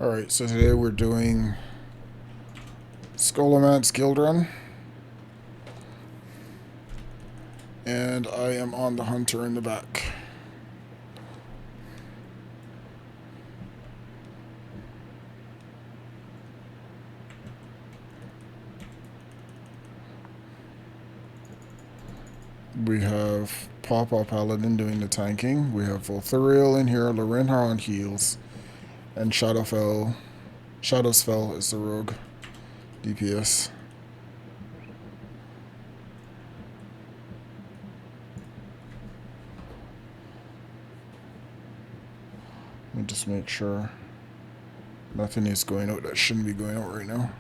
Alright, so today we're doing Scholoman's Guild Run. And I am on the hunter in the back. We have Papa Paladin doing the tanking. We have Volthuriel in here, Lorenhar on heals, and Shadowfell is the rogue DPS. Let me just make sure nothing is going out that shouldn't be going out right now.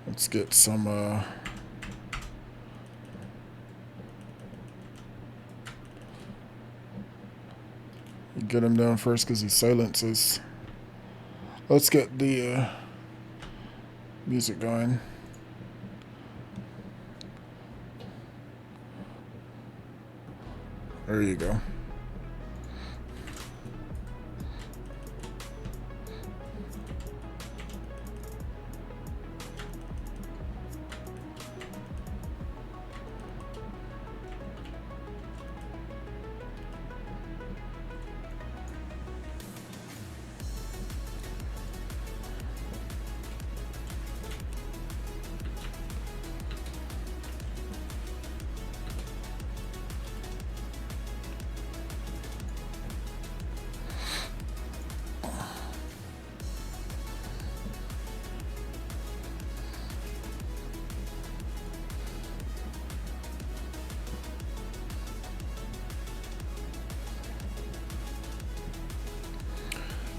Let's get some get him down first because he silences. Let's get the music going. There you go.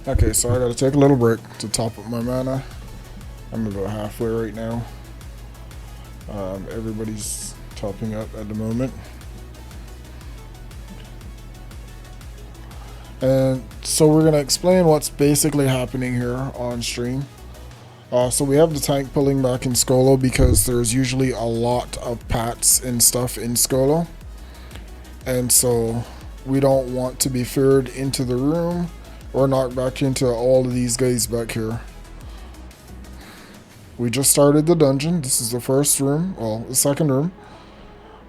Okay, so I gotta take a little break to top up my mana. I'm about halfway right now. Everybody's topping up at the moment. And so we're gonna explain what's basically happening here on stream. So we have the tank pulling back in Scholo because there's usually a lot of pats and stuff in Scholo. And so we don't want to be feared into the room or knocked back into all of these guys back here. We just started the dungeon. This is the first room, well, the second room.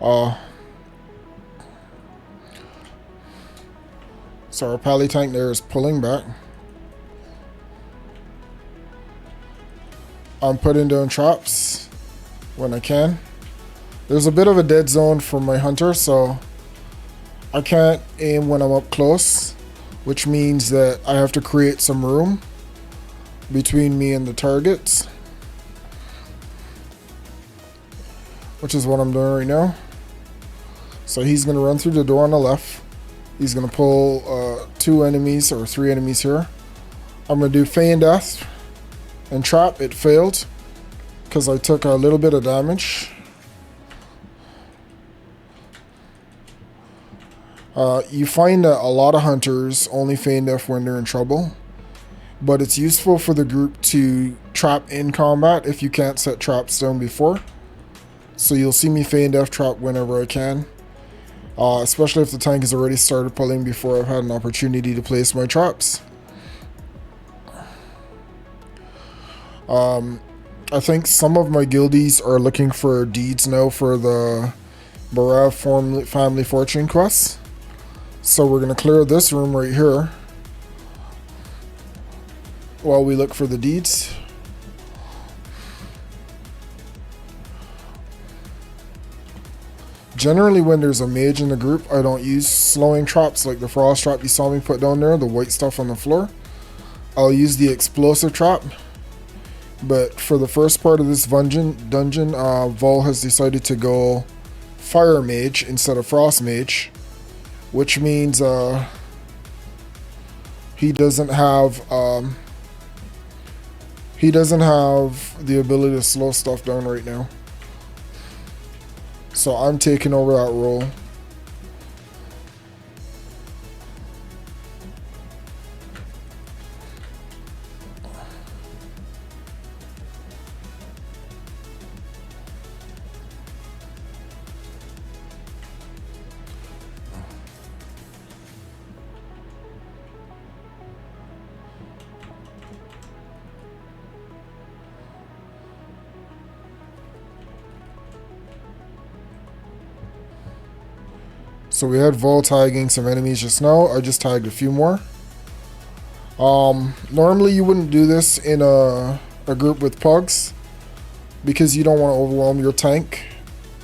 So our pally tank there is pulling back. I'm putting down traps when I can. There's a bit of a dead zone for my hunter, so I can't aim when I'm up close, which means that I have to create some room between me and the targets, which is what I'm doing right now. So he's going to run through the door on the left. He's going to pull 2 enemies or 3 enemies here. I'm going to do feign death and trap. It failed because I took a little bit of damage. You find that a lot of hunters only feign death when they're in trouble, but it's useful for the group to trap in combat if you can't set traps down before. So you'll see me feign death trap whenever I can, especially if the tank has already started pulling before I've had an opportunity to place my traps. I think some of my guildies are looking for deeds now for the Barav family fortune quest. So we're going to clear this room right here while we look for the deeds. Generally when there's a mage in the group, I don't use slowing traps like the frost trap you saw me put down there, the white stuff on the floor. I'll use the explosive trap. But for the first part of this dungeon, Vol has decided to go fire mage instead of frost mage, which means he doesn't have the ability to slow stuff down right now. So I'm taking over that role. So we had vol tagging some enemies just now. I just tagged a few more. Normally you wouldn't do this in a group with pugs because you don't want to overwhelm your tank.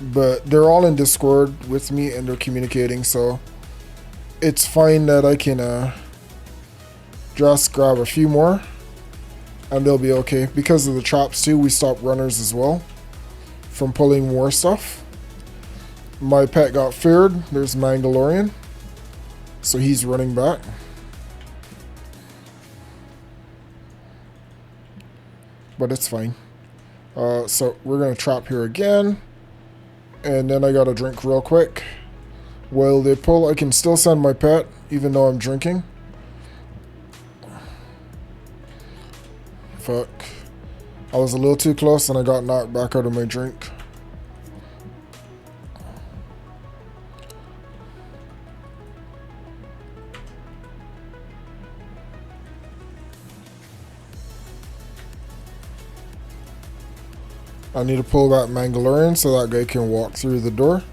But they're all in Discord with me and they're communicating, so it's fine that I can just grab a few more and they'll be okay. Because of the traps too, we stop runners as well from pulling more stuff. My pet got feared. There's Mandalorian, so he's running back. But it's fine. So we're gonna trap here again. And then I gotta drink real quick. While they pull, I can still send my pet, even though I'm drinking. Fuck. I was a little too close and I got knocked back out of my drink. I need to pull that Mandalorian so that guy can walk through the door.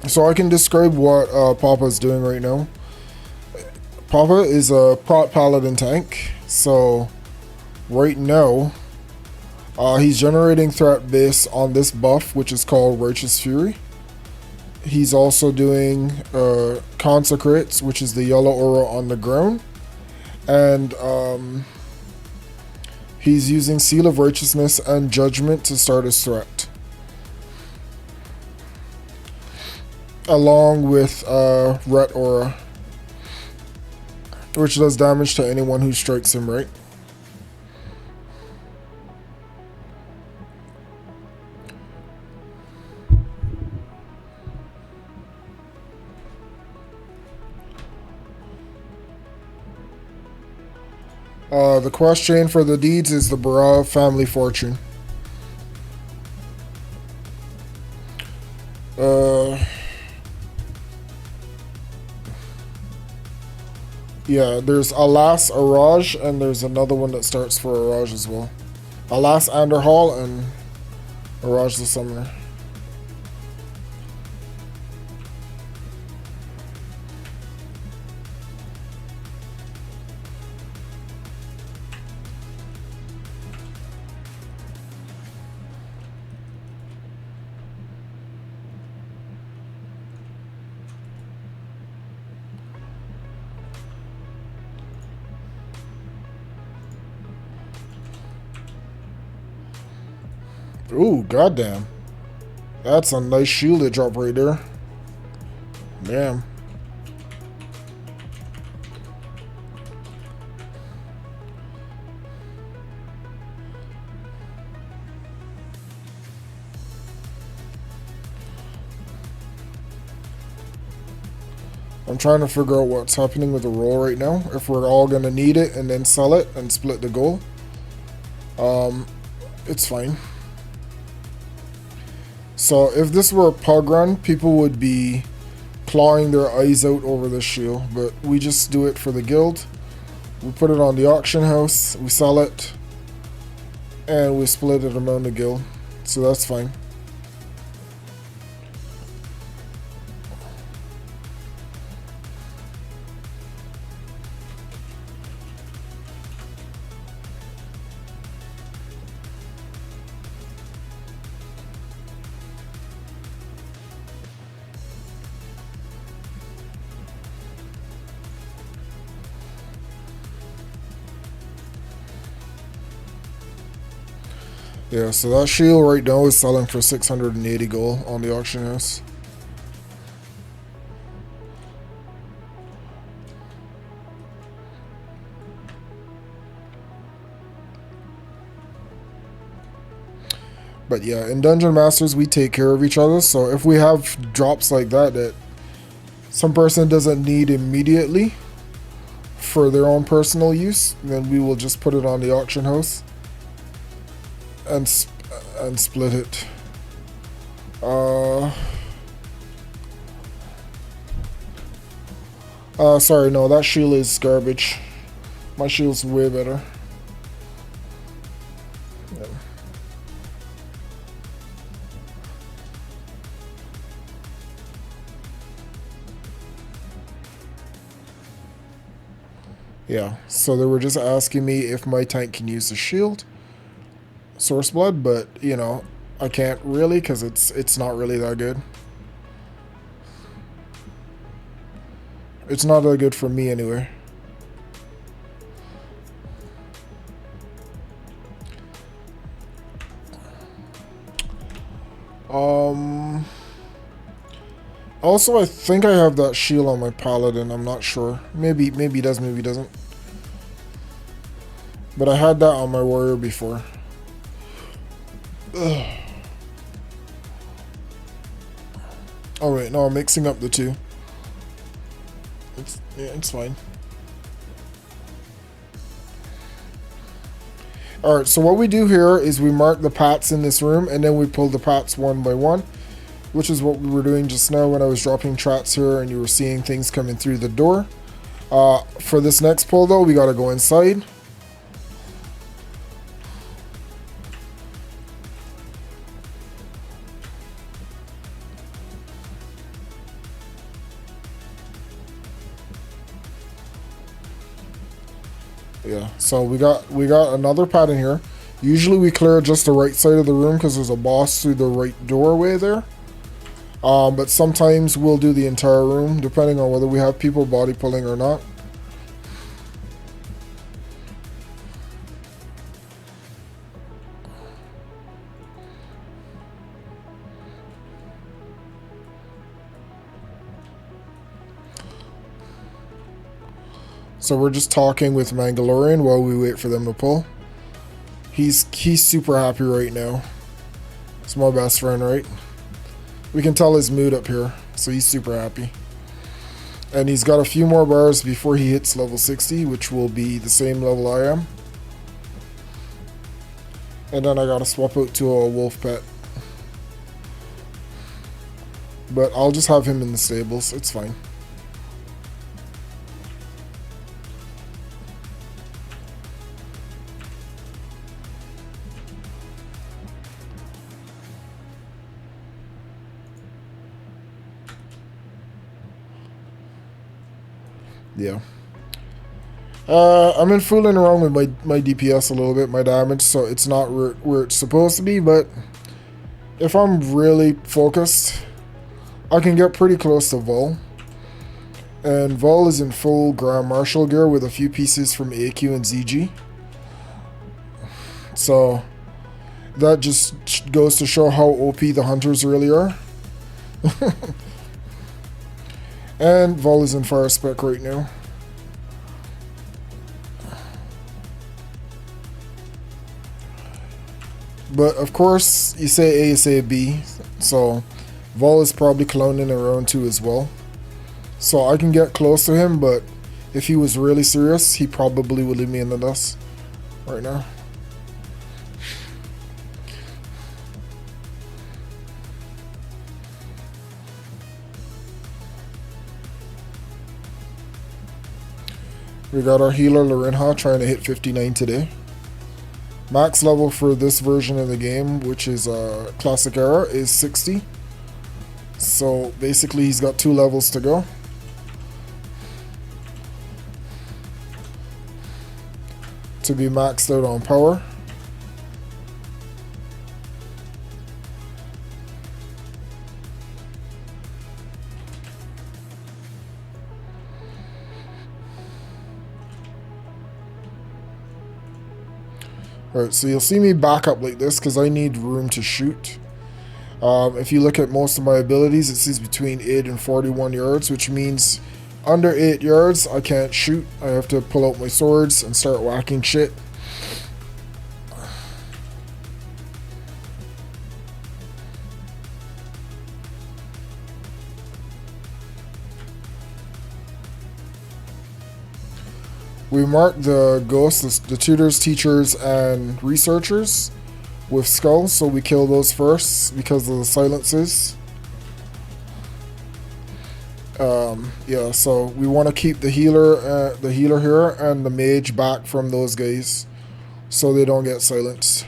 So I can describe what Papa's doing right now. Papa is a prot paladin tank, so right now he's generating threat base on this buff, which is called Righteous Fury. He's also doing Consecrates, which is the yellow aura on the ground, and he's using Seal of Righteousness and Judgment to start his threat, along with Ret Aura, which does damage to anyone who strikes him, right? The quest chain for the deeds is the Bara family fortune. Yeah, there's Alas Araj, and there's another one that starts for Araj as well. Alas Anderhall and Araj the Summoner. Ooh, goddamn. That's a nice shield they drop right there. Damn. I'm trying to figure out what's happening with the roll right now. If we're all gonna need it and then sell it and split the goal. It's fine. So if this were a pug run, people would be clawing their eyes out over this shield, but we just do it for the guild. We put it on the auction house, we sell it, and we split it among the guild. So that's fine. Yeah, so that shield right now is selling for 680 gold on the auction house. But yeah, in Dungeon Masters, we take care of each other. So if we have drops like that that some person doesn't need immediately for their own personal use, then we will just put it on the auction house and split it. Uh, sorry, no, that shield is garbage. My shield's way better. Yeah. Yeah, so they were just asking me if my tank can use the shield, source blood, but you know, I can't really because it's not really that good. It's not that good for me anyway. Um. Also, I think I have that shield on my paladin. I'm not sure. Maybe he does. Maybe he doesn't. But I had that on my warrior before. Ugh. Oh wait, no, I'm mixing up the two. It's fine. Alright, so what we do here is we mark the pats in this room, and then we pull the pats one by one, which is what we were doing just now when I was dropping traps here and you were seeing things coming through the door. For this next pull though, we gotta go inside. Yeah, so we got another pad in here. Usually we clear just the right side of the room because there's a boss through the right doorway there. But sometimes we'll do the entire room depending on whether we have people body pulling or not. So we're just talking with Mandalorian while we wait for them to pull. He's super happy right now. It's my best friend, right? We can tell his mood up here, so he's super happy. And he's got a few more bars before he hits level 60, which will be the same level I am. And then I gotta swap out to a wolf pet. But I'll just have him in the stables, it's fine. Yeah. I've been fooling around with my DPS a little bit, my damage, so it's not where it's supposed to be, but if I'm really focused, I can get pretty close to Vol. And Vol is in full Grand Marshal gear with a few pieces from AQ and ZG. So that just goes to show how OP the hunters really are. And Vol is in fire spec right now. But of course, you say A, you say B. So Vol is probably cloning around too as well. So I can get close to him, but if he was really serious, he probably would leave me in the dust right now. We got our healer Lorinha trying to hit 59 today. Max level for this version of the game, which is Classic Era, is 60. So basically he's got 2 levels to go. To be maxed out on power. Alright, so you'll see me back up like this because I need room to shoot. If you look at most of my abilities, it says between 8 and 41 yards, which means under 8 yards I can't shoot. I have to pull out my swords and start whacking shit. We mark the ghosts, the tutors, teachers, and researchers with skulls, so we kill those first because of the silences. Yeah, so we want to keep the healer here and the mage back from those guys, so they don't get silenced.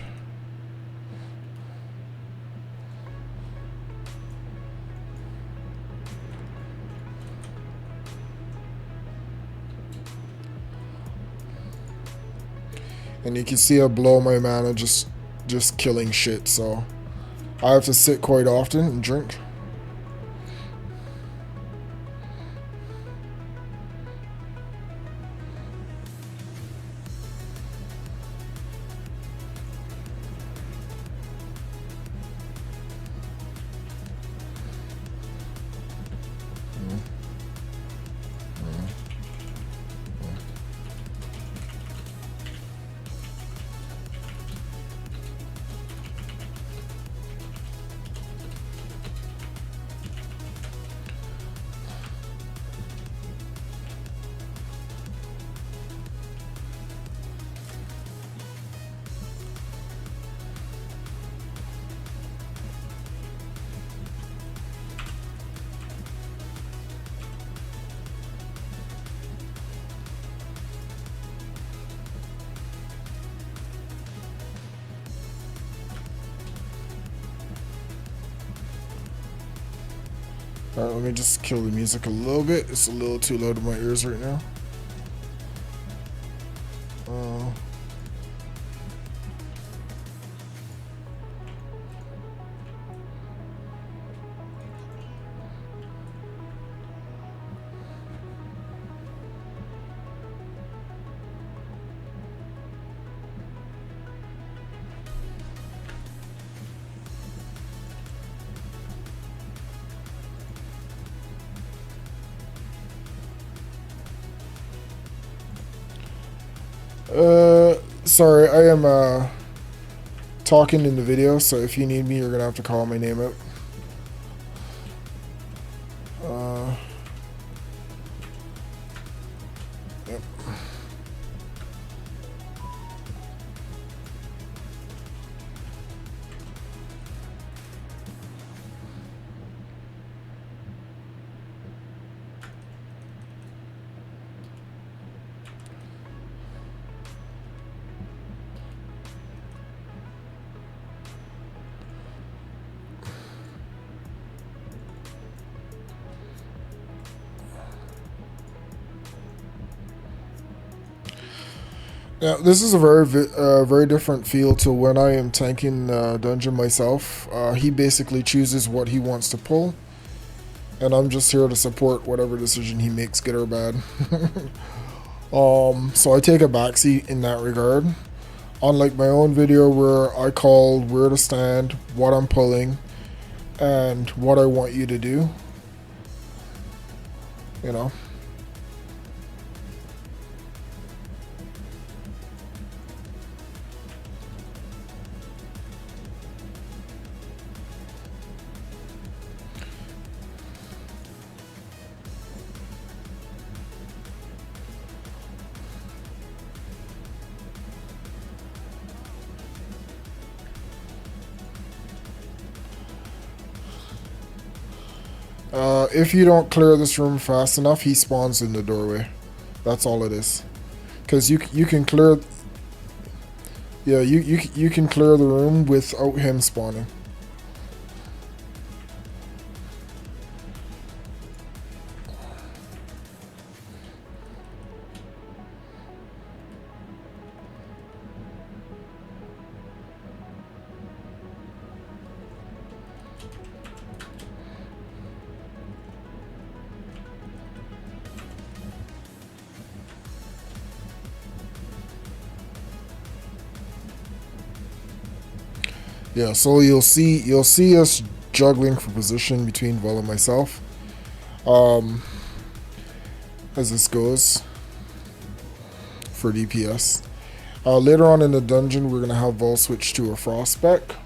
And you can see I blow my mana just killing shit, so I have to sit quite often and drink. Alright, let me just kill the music a little bit. It's a little too loud in my ears right now. Sorry, I am talking in the video, so if you need me, you're gonna have to call my name out. Yep. Yeah, this is a very different feel to when I am tanking dungeon myself. He basically chooses what he wants to pull, and I'm just here to support whatever decision he makes, good or bad. So I take a backseat in that regard. Unlike my own video where I called where to stand, what I'm pulling, and what I want you to do. You know. If you don't clear this room fast enough, he spawns in the doorway. That's all it is. Because you can clear... Yeah, you can clear the room without him spawning. Yeah, so you'll see us juggling for position between Vol and myself. As this goes for DPS. Later on in the dungeon, we're gonna have Vol switch to a frost spec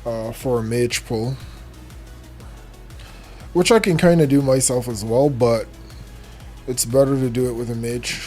for a mage pull, which I can kind of do myself as well, but it's better to do it with a mage.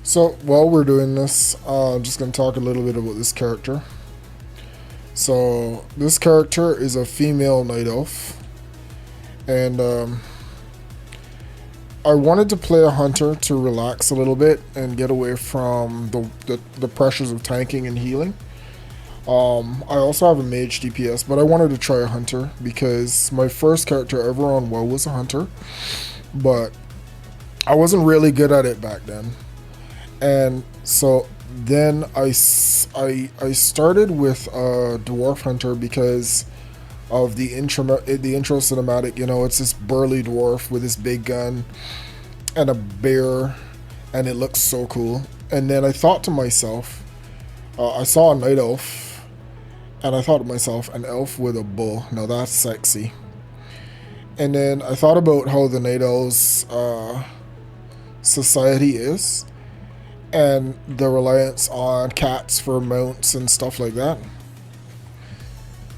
So while we're doing this, I'm just going to talk a little bit about this character. So this character is a female night elf, and I wanted to play a hunter to relax a little bit and get away from the pressures of tanking and healing. I also have a mage DPS, but I wanted to try a hunter because my first character ever on WoW was a hunter, but I wasn't really good at it back then. And so then I started with a dwarf hunter because of the intro cinematic. You know, it's this burly dwarf with this big gun and a bear, and it looks so cool. And then I thought to myself, I saw a night elf, and I thought to myself, an elf with a bow. Now that's sexy. And then I thought about how the night elves society is, and the reliance on cats for mounts and stuff like that,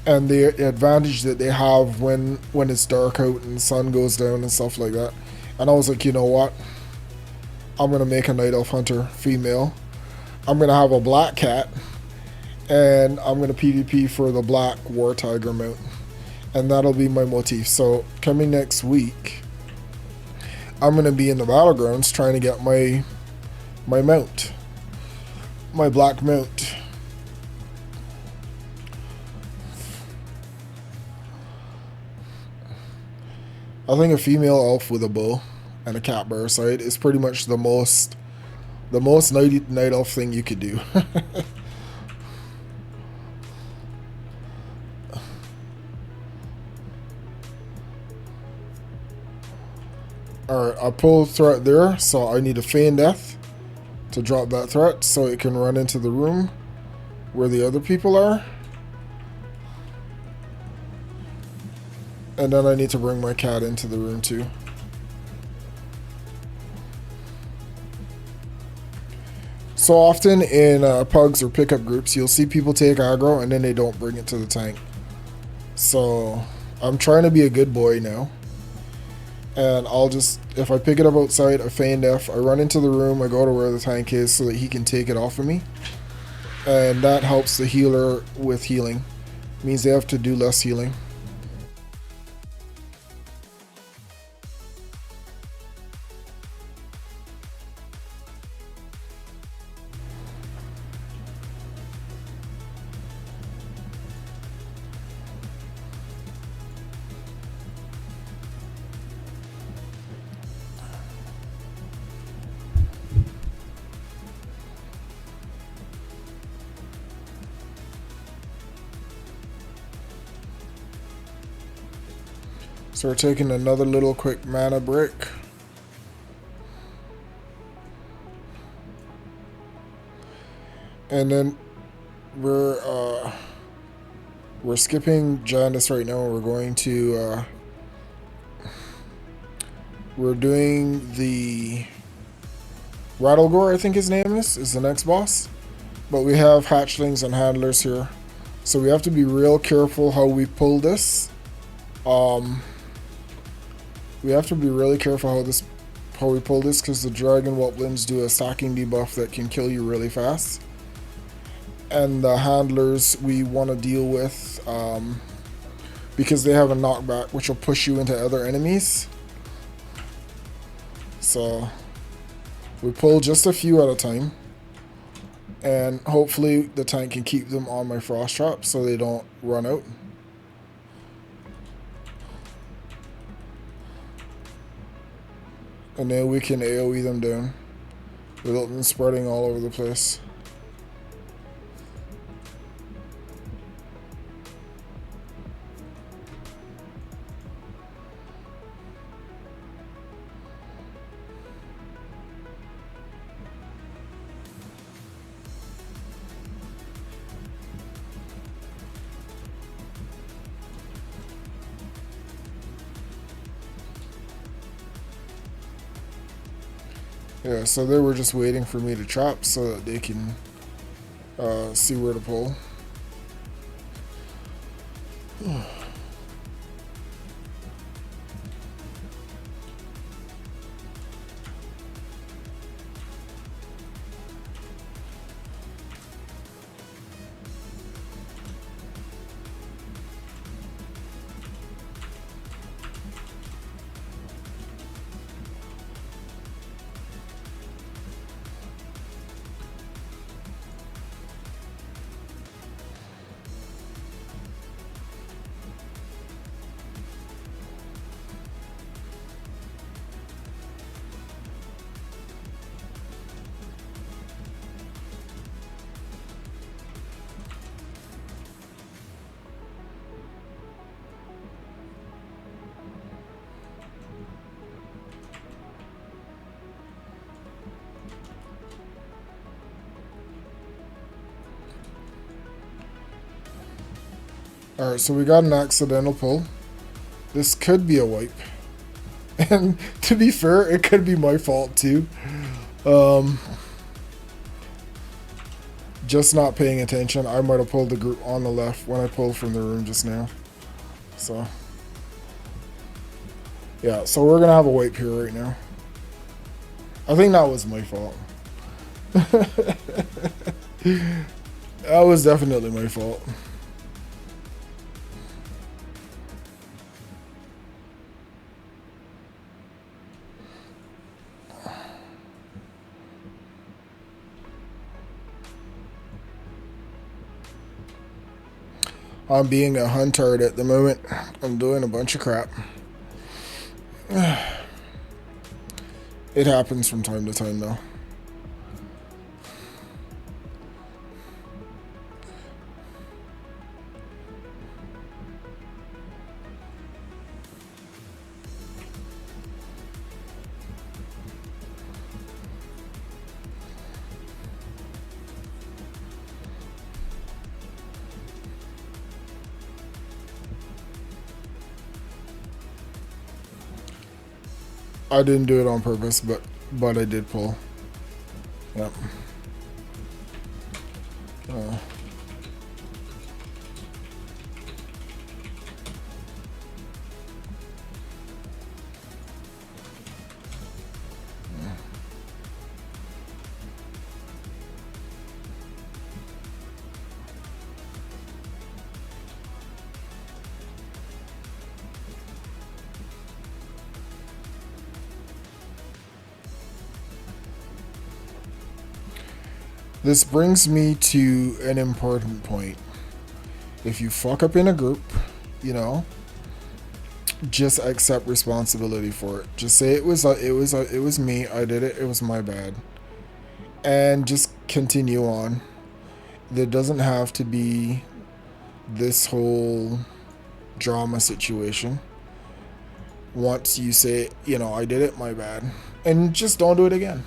and the advantage that they have when it's dark out and the sun goes down and stuff like that. And I was like, you know what? I'm gonna make a night elf hunter female. I'm gonna have a black cat, and I'm gonna PvP for the black war tiger mount, and that'll be my motif. So coming next week, I'm gonna be in the battlegrounds trying to get my mount, my black mount. I think a female elf with a bow and a cat by her side is pretty much the most night elf thing you could do. Alright, I pulled threat there, so I need a feign death to drop that threat so it can run into the room where the other people are. And then I need to bring my cat into the room too. So often in pugs or pickup groups, you'll see people take aggro and then they don't bring it to the tank. So I'm trying to be a good boy now. And I'll just, if I pick it up outside, I feign death, I run into the room, I go to where the tank is so that he can take it off of me. And that helps the healer with healing. It means they have to do less healing. So we're taking another little quick mana break. And then we're skipping Janice right now. We're going to we're doing the Rattlegore, I think his name is the next boss. But we have hatchlings and handlers here, so we have to be real careful how we pull this. We have to be really careful how we pull this, because the dragon whelplings do a stacking debuff that can kill you really fast. And the handlers we want to deal with because they have a knockback which will push you into other enemies. So we pull just a few at a time, and hopefully the tank can keep them on my frost trap so they don't run out. And then we can AoE them down without them spreading all over the place. Yeah, so they were just waiting for me to trap so that they can see where to pull. Alright, so we got an accidental pull. This could be a wipe. And to be fair, it could be my fault too. Just not paying attention. I might have pulled the group on the left when I pulled from the room just now. So, yeah, so we're going to have a wipe here right now. I think that was my fault. That was definitely my fault. I'm being a huntard at the moment. I'm doing a bunch of crap. It happens from time to time though. I didn't do it on purpose, but I did pull. Yep. This brings me to an important point. If you fuck up in a group, you know, just accept responsibility for it. Just say it was me. I did it. It was my bad, and just continue on. There doesn't have to be this whole drama situation. Once you say, you know, I did it, my bad, and just don't do it again.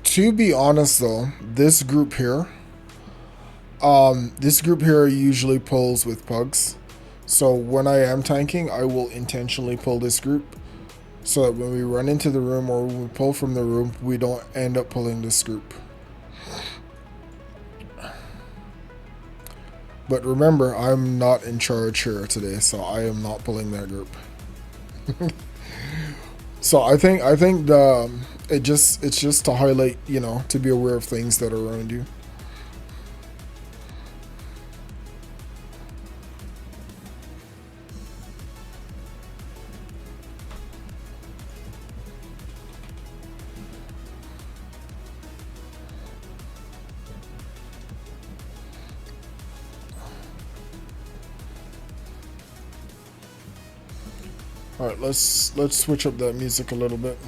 To be honest though, this group here usually pulls with pugs. So when I am tanking, I will intentionally pull this group so that when we run into the room or we pull from the room, we don't end up pulling this group. But remember, I'm not in charge here today, so I am not pulling that group. So I think it's just to highlight, you know, to be aware of things that are around you. All right, let's switch up that music a little bit.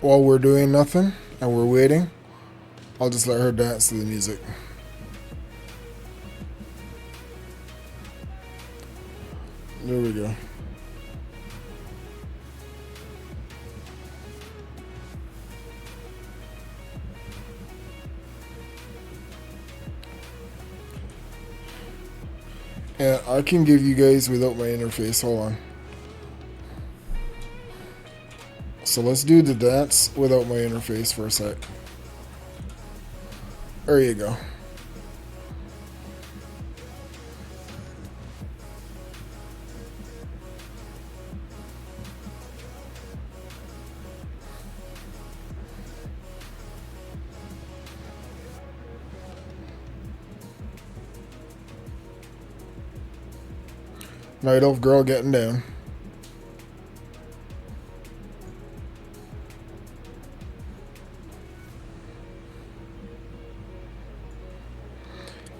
While we're doing nothing and we're waiting, I'll just let her dance to the music. There we go. And I can give you guys without my interface. Hold on. so let's do the dance without my interface for a sec. There you go. Night Elf girl getting down.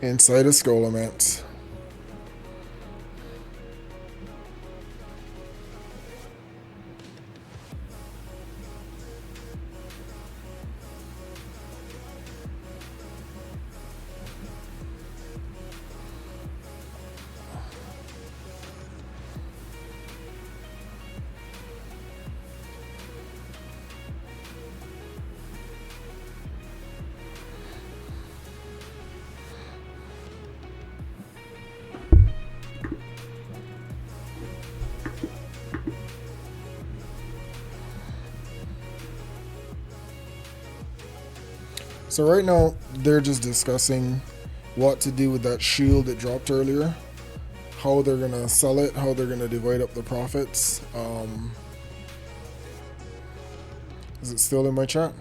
Inside a scholo mats. So right now, they're just discussing what to do with that shield that dropped earlier, how they're going to sell it, how they're going to divide up the profits. Is it still in my chat?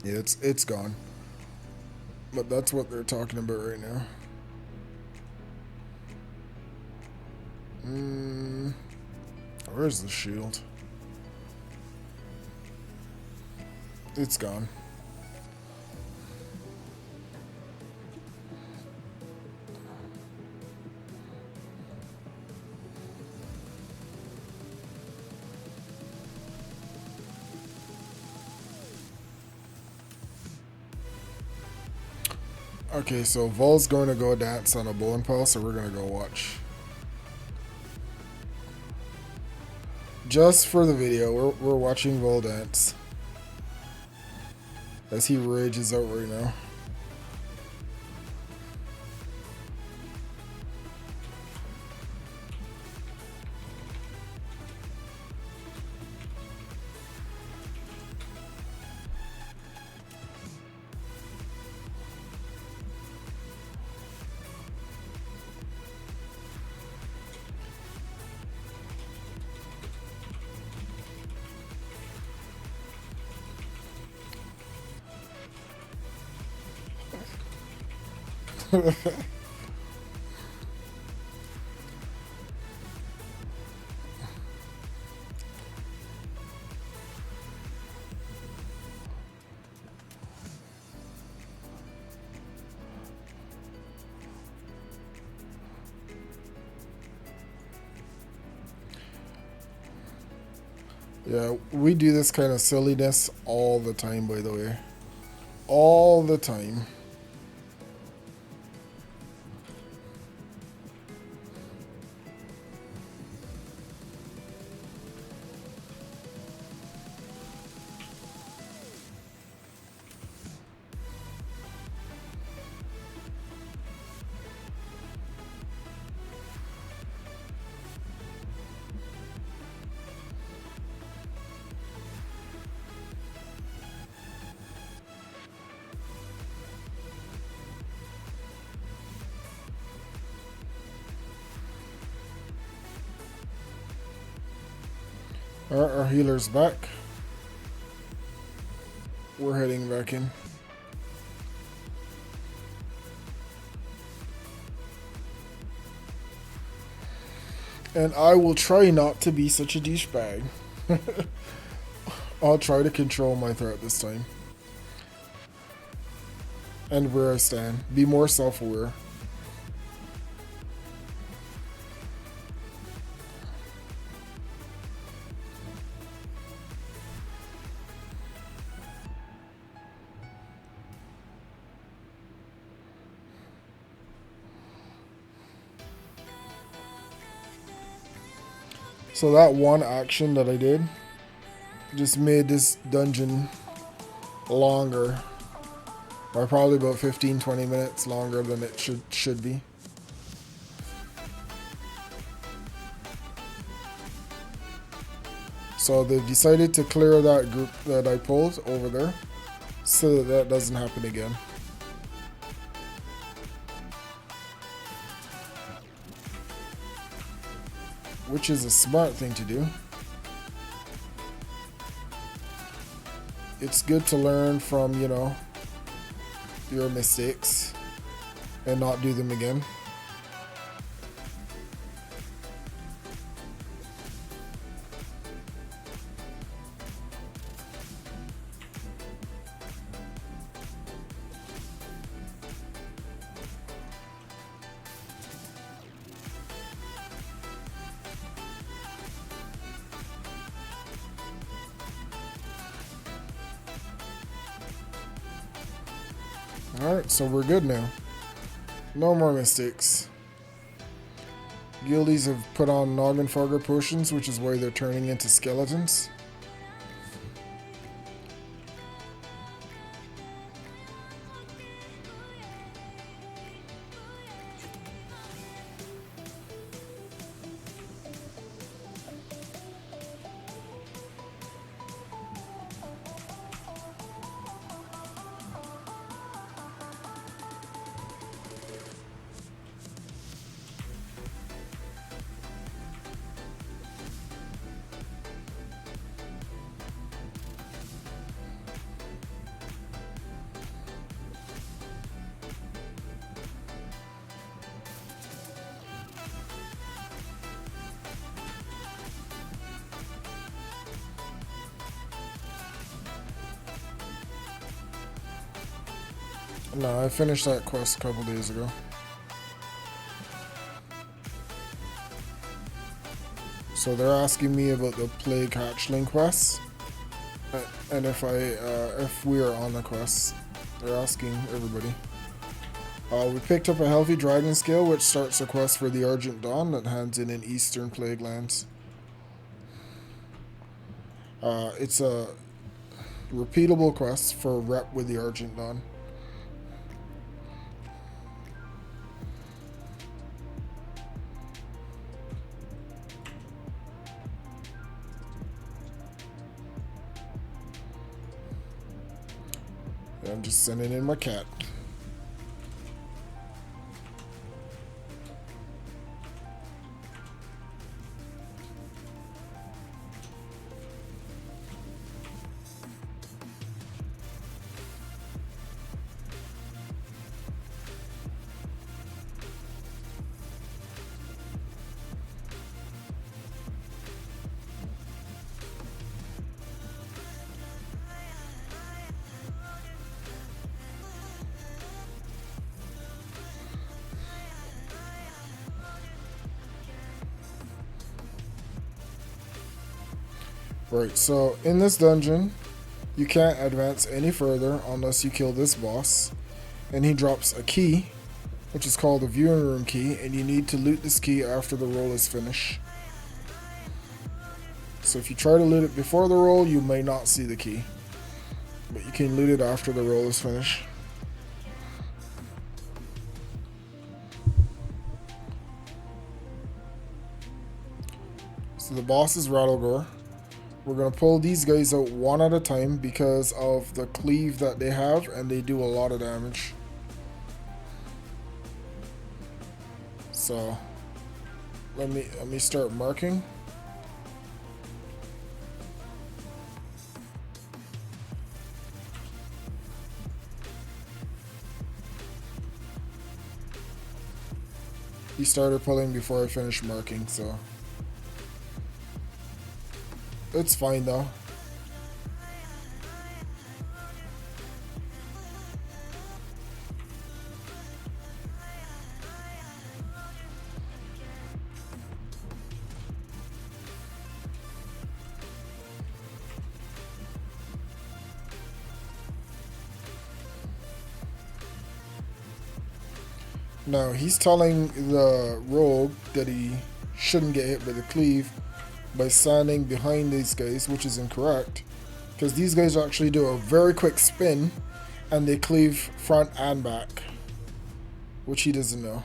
Yeah, it's gone. But that's what they're talking about right now. Where's the shield? It's gone. Okay, so Vol's going to go dance on a bowling pile, so we're going to go watch. Just for the video, we're watching Vol dance. As he rages out right now. Yeah, we do this kind of silliness all the time, by the way. All the time. Alright, our healer's back. We're heading back in. And I will try not to be such a douchebag. I'll try to control my threat this time. And where I stand. Be more self-aware. So that one action that I did just made this dungeon longer. By probably about 15-20 minutes longer than it should be. So they decided to clear that group that I pulled over there so that that doesn't happen again. Which is a smart thing to do. It's good to learn from, you know, your mistakes and not do them again. Alright, so we're good now. No more mistakes. Guildies have put on noggin fogger potions, which is why they're turning into skeletons. No, I finished that quest a couple days ago. So they're asking me about the plague hatchling quest, and if we are on the quest. They're asking everybody. We picked up a healthy dragon scale, which starts a quest for the Argent Dawn that hands in Eastern Plague Lands. It's a repeatable quest for rep with the Argent Dawn. I'm just sending in my cat. Right, so in this dungeon, you can't advance any further unless you kill this boss. And he drops a key, which is called the viewing room key, and you need to loot this key after the roll is finished. So if you try to loot it before the roll, you may not see the key. But you can loot it after the roll is finished. So the boss is Rattlegore. We're going to pull these guys out one at a time because of the cleave that they have, and they do a lot of damage. So let me start marking. He started pulling before I finished marking, so it's fine though. Now he's telling the rogue that he shouldn't get hit by the cleave by standing behind these guys, which is incorrect, because these guys actually do a very quick spin and they cleave front and back, which he doesn't know.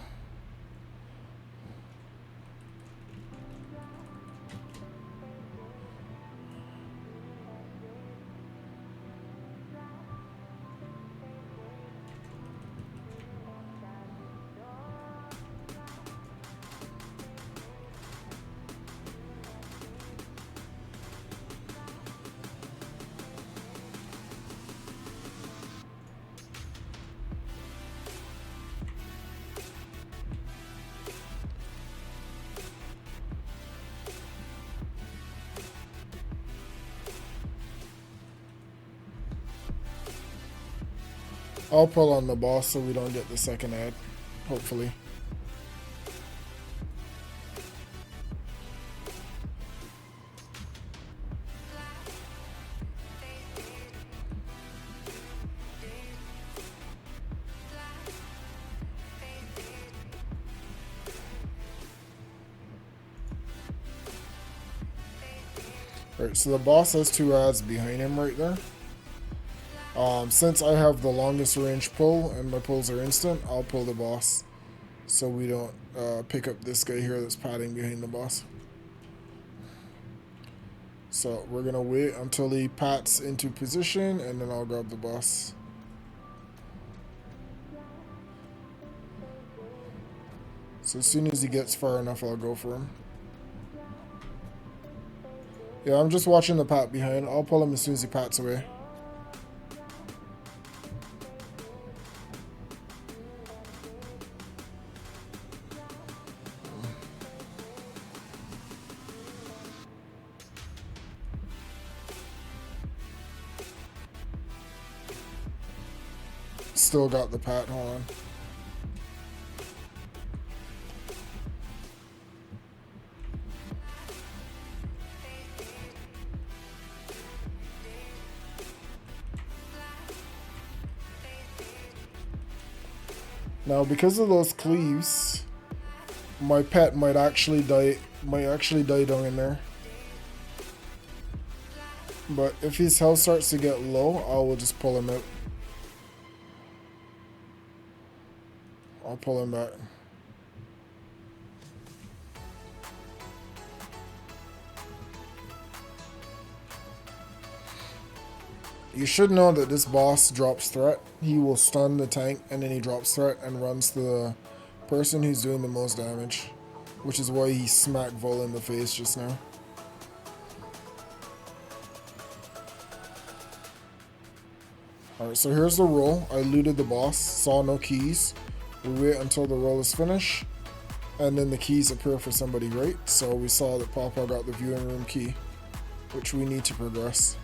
I'll pull on the boss so we don't get the second ad, hopefully. Alright, so the boss has 2 ads behind him right there. Since I have the longest range pull and my pulls are instant, I'll pull the boss so we don't pick up this guy here that's padding behind the boss. So we're gonna wait until he pats into position and then I'll grab the boss. So as soon as he gets far enough, I'll go for him. Yeah, I'm just watching the pat behind. I'll pull him as soon as he pats away. Still got the pat, hold on. Now, because of those cleaves, my pet might actually die down in there. But if his health starts to get low, I will just pull him out. I'll pull him back. You should know that this boss drops threat. He will stun the tank and then he drops threat and runs to the person who's doing the most damage. Which is why he smacked Vol in the face just now. Alright, so here's the roll. I looted the boss, saw no keys. We wait until the roll is finished. And then the keys appear for somebody, right? So we saw that Papa got the viewing room key, which we need to progress.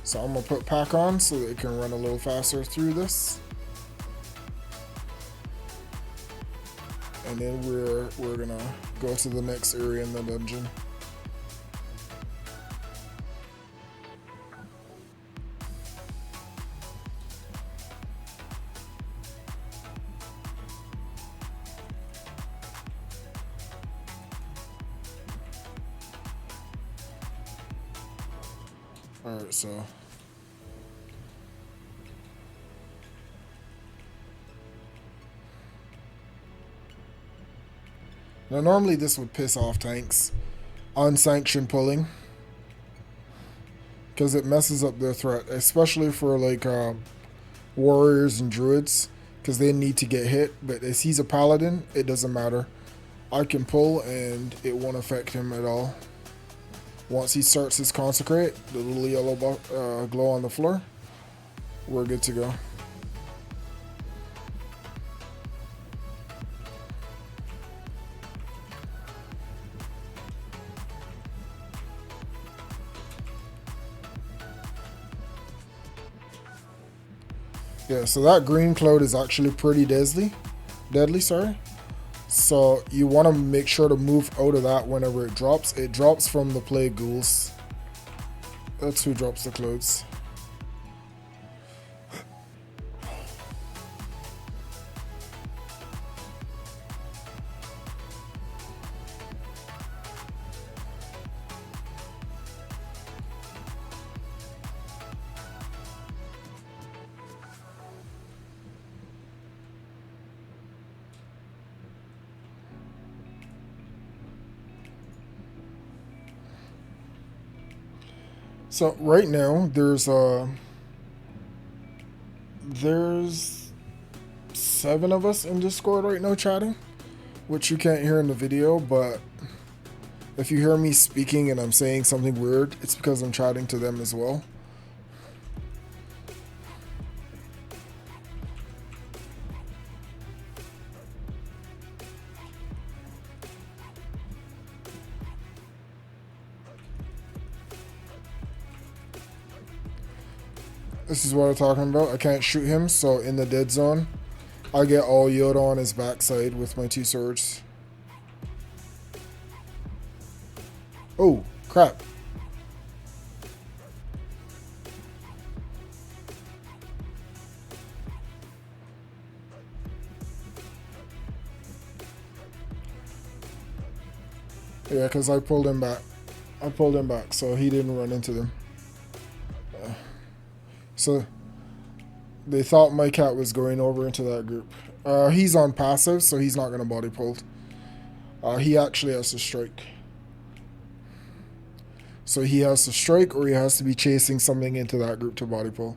So I'm going to put pack on so that it can run a little faster through this. And then we're going to go to the next area in the dungeon. Alright, so now normally this would piss off tanks, unsanctioned pulling, because it messes up their threat, especially for like warriors and druids, because they need to get hit. But as he's a paladin, it doesn't matter. I can pull and it won't affect him at all. Once he starts his consecrate, the little yellow glow on the floor, we're good to go. Yeah, so that green cloud is actually pretty deadly, sorry. So you want to make sure to move out of that whenever it drops. It drops from the plague ghouls. That's who drops the clothes. So right now there's 7 of us in Discord right now chatting, which you can't hear in the video, but if you hear me speaking and I'm saying something weird, it's because I'm chatting to them as well. This is what I'm talking about. I can't shoot him, so in the dead zone, I get all Yoda on his backside with my 2 swords. Oh, crap. Yeah, because I pulled him back. I pulled him back, so he didn't run into them. So they thought my cat was going over into that group. He's on passive, so he's not going to body pull. He actually has to strike. So he has to strike, or he has to be chasing something into that group to body pull.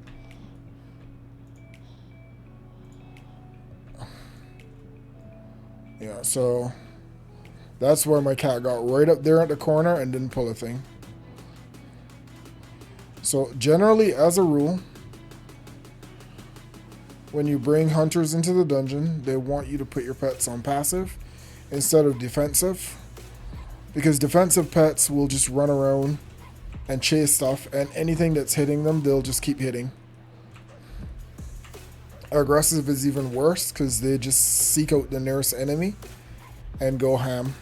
Yeah, so that's why my cat got right up there at the corner and didn't pull a thing. So generally, as a rule, when you bring hunters into the dungeon, they want you to put your pets on passive instead of defensive. Because defensive pets will just run around and chase stuff, and anything that's hitting them, they'll just keep hitting. Aggressive is even worse because they just seek out the nearest enemy and go ham.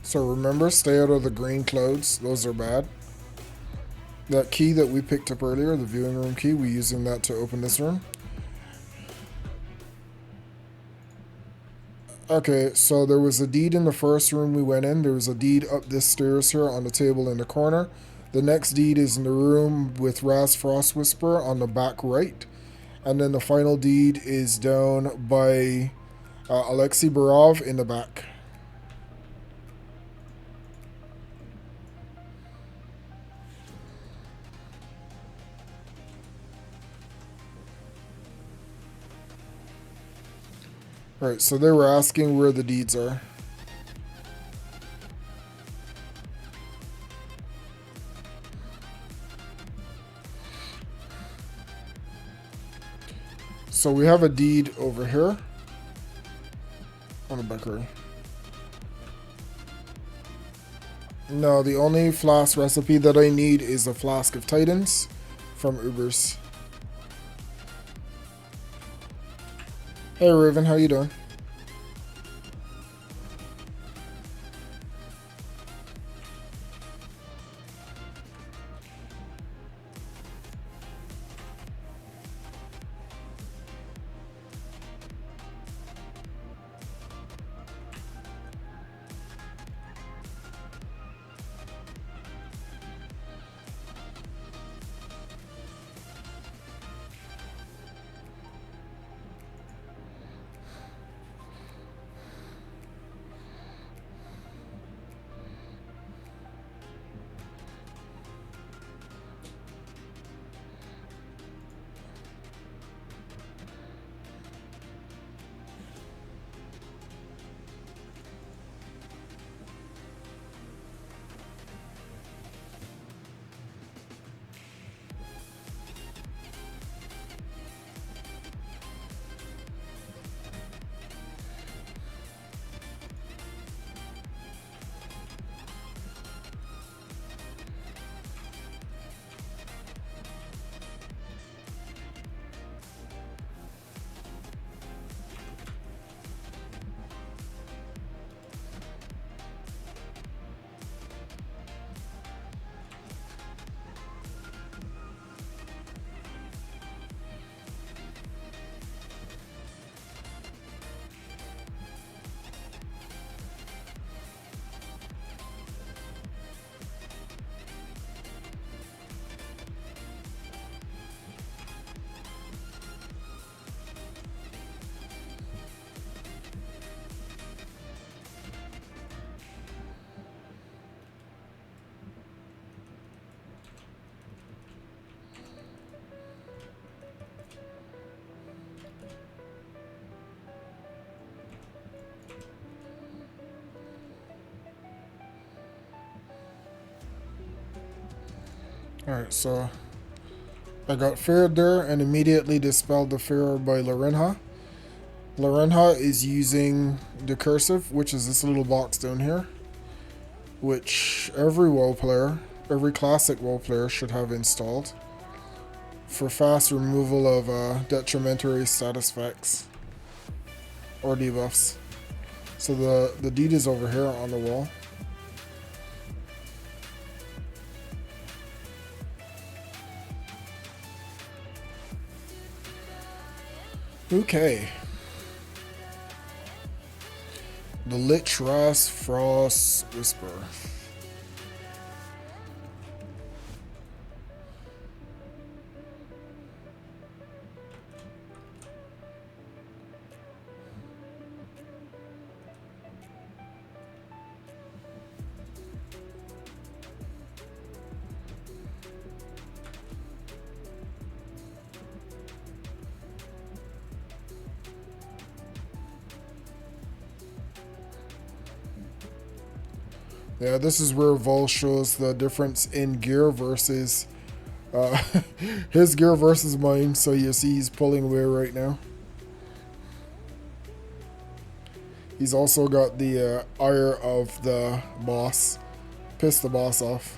So remember, stay out of the green clouds. Those are bad. That key that we picked up earlier, the viewing room key, we're using that to open this room. Okay, so there was a deed in the first room we went in. There was a deed up this stairs here on the table in the corner. The next deed is in the room with Raz Frost Whisperer on the back right. And then the final deed is down by Alexei Barov in the back. Alright, so they were asking where the deeds are. So we have a deed over here on the back row. No, the only flask recipe that I need is a flask of Titans from Ubers. Hey Raven, how you doing? Alright, so I got feared there and immediately dispelled the fear by Lorenha. Lorenha is using the cursive, which is this little box down here, which every WoW player, every classic WoW player should have installed for fast removal of detrimentary status effects or debuffs. So the deed is over here on the wall. Okay. The Lich Ras Frost Whisper. Yeah, this is where Vol shows the difference in gear versus his gear versus mine. So you see he's pulling away right now. He's also got the ire of the boss. Piss the boss off.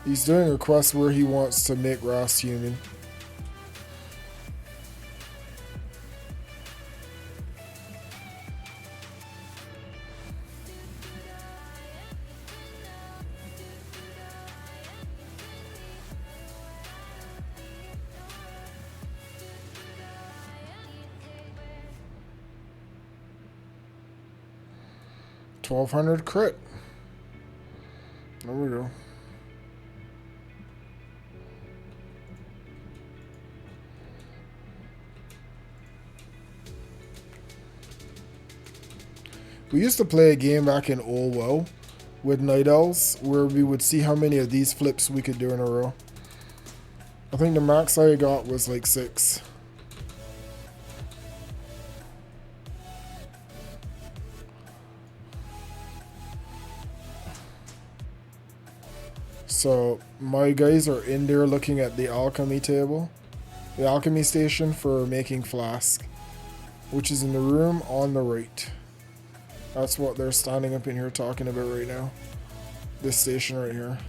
He's doing a quest where he wants to make Ras human. $1,200 crit. There we go. We used to play a game back in old WoW with Night Owls where we would see how many of these flips we could do in a row. I think the max I got was like 6. So my guys are in there looking at the alchemy table, the alchemy station for making flask, which is in the room on the right. That's what they're standing up in here talking about right now. This station right here.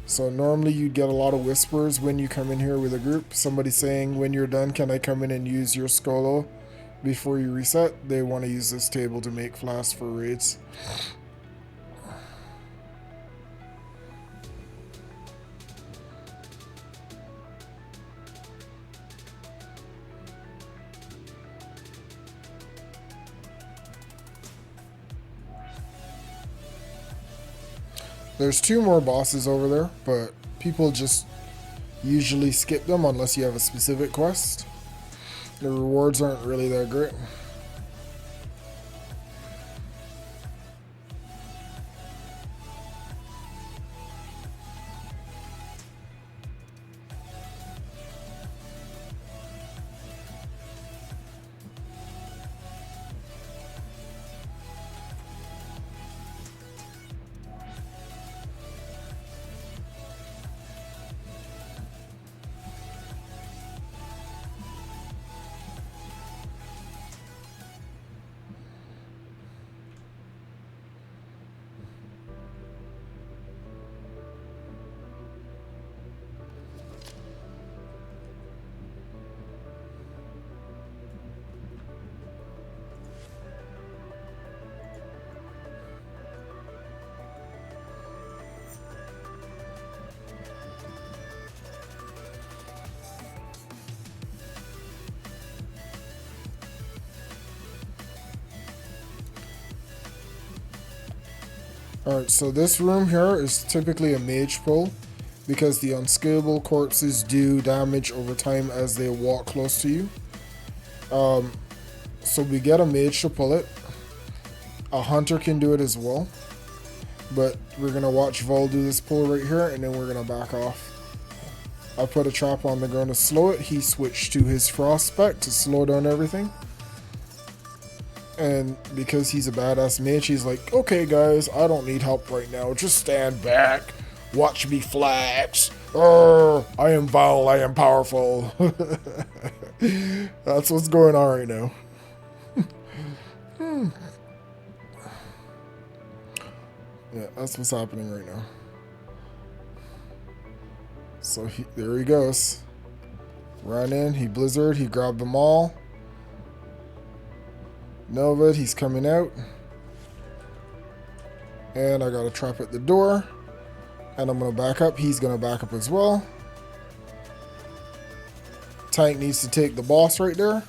So normally you'd get a lot of whispers when you come in here with a group. Somebody saying, when you're done, can I come in and use your scholo before you reset? They want to use this table to make flask for raids. There's 2 more bosses over there, but people just usually skip them unless you have a specific quest. The rewards aren't really that great. Alright, so this room here is typically a mage pull because the unscalable corpses do damage over time as they walk close to you. So we get a mage to pull it. A hunter can do it as well. But we're going to watch Vol do this pull right here and then we're going to back off. I put a trap on the ground to slow it. He switched to his frost spec to slow down everything. And because he's a badass mage, he's like, okay guys, I don't need help right now. Just stand back. Watch me flex. I am vile, I am powerful. That's what's going on right now. Yeah, that's what's happening right now. So there he goes. Run in, he blizzard, he grabbed them all. Nova, he's coming out. And I got a trap at the door. And I'm going to back up. He's going to back up as well. Tank needs to take the boss right there.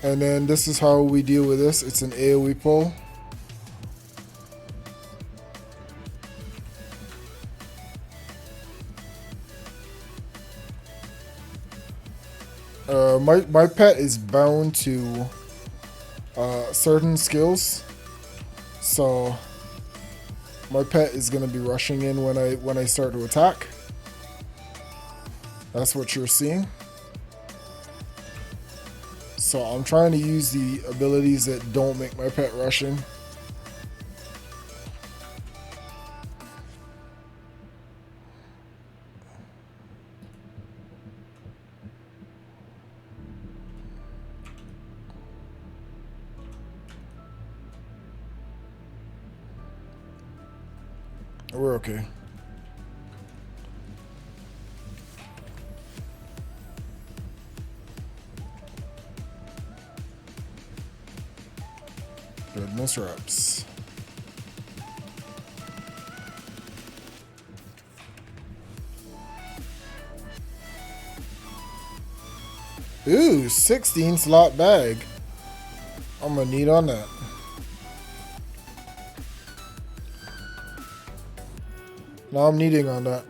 And then this is how we deal with this. It's an AoE pull. My pet is bound to certain skills, so my pet is going to be rushing in when I start to attack. That's what you're seeing. So I'm trying to use the abilities that don't make my pet rushing. We're okay. Goodness reps. Ooh, 16 slot bag. I'm gonna need on that. Now I'm needing on that.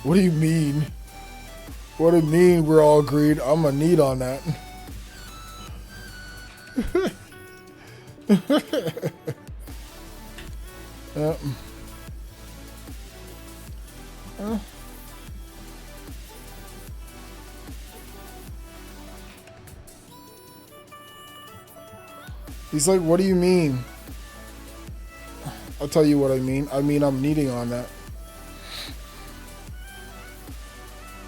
What do you mean? What do you mean we're all agreed? I'm gonna need on that. Yep. He's like, what do you mean? I'll tell you what I mean. I mean, I'm needing on that.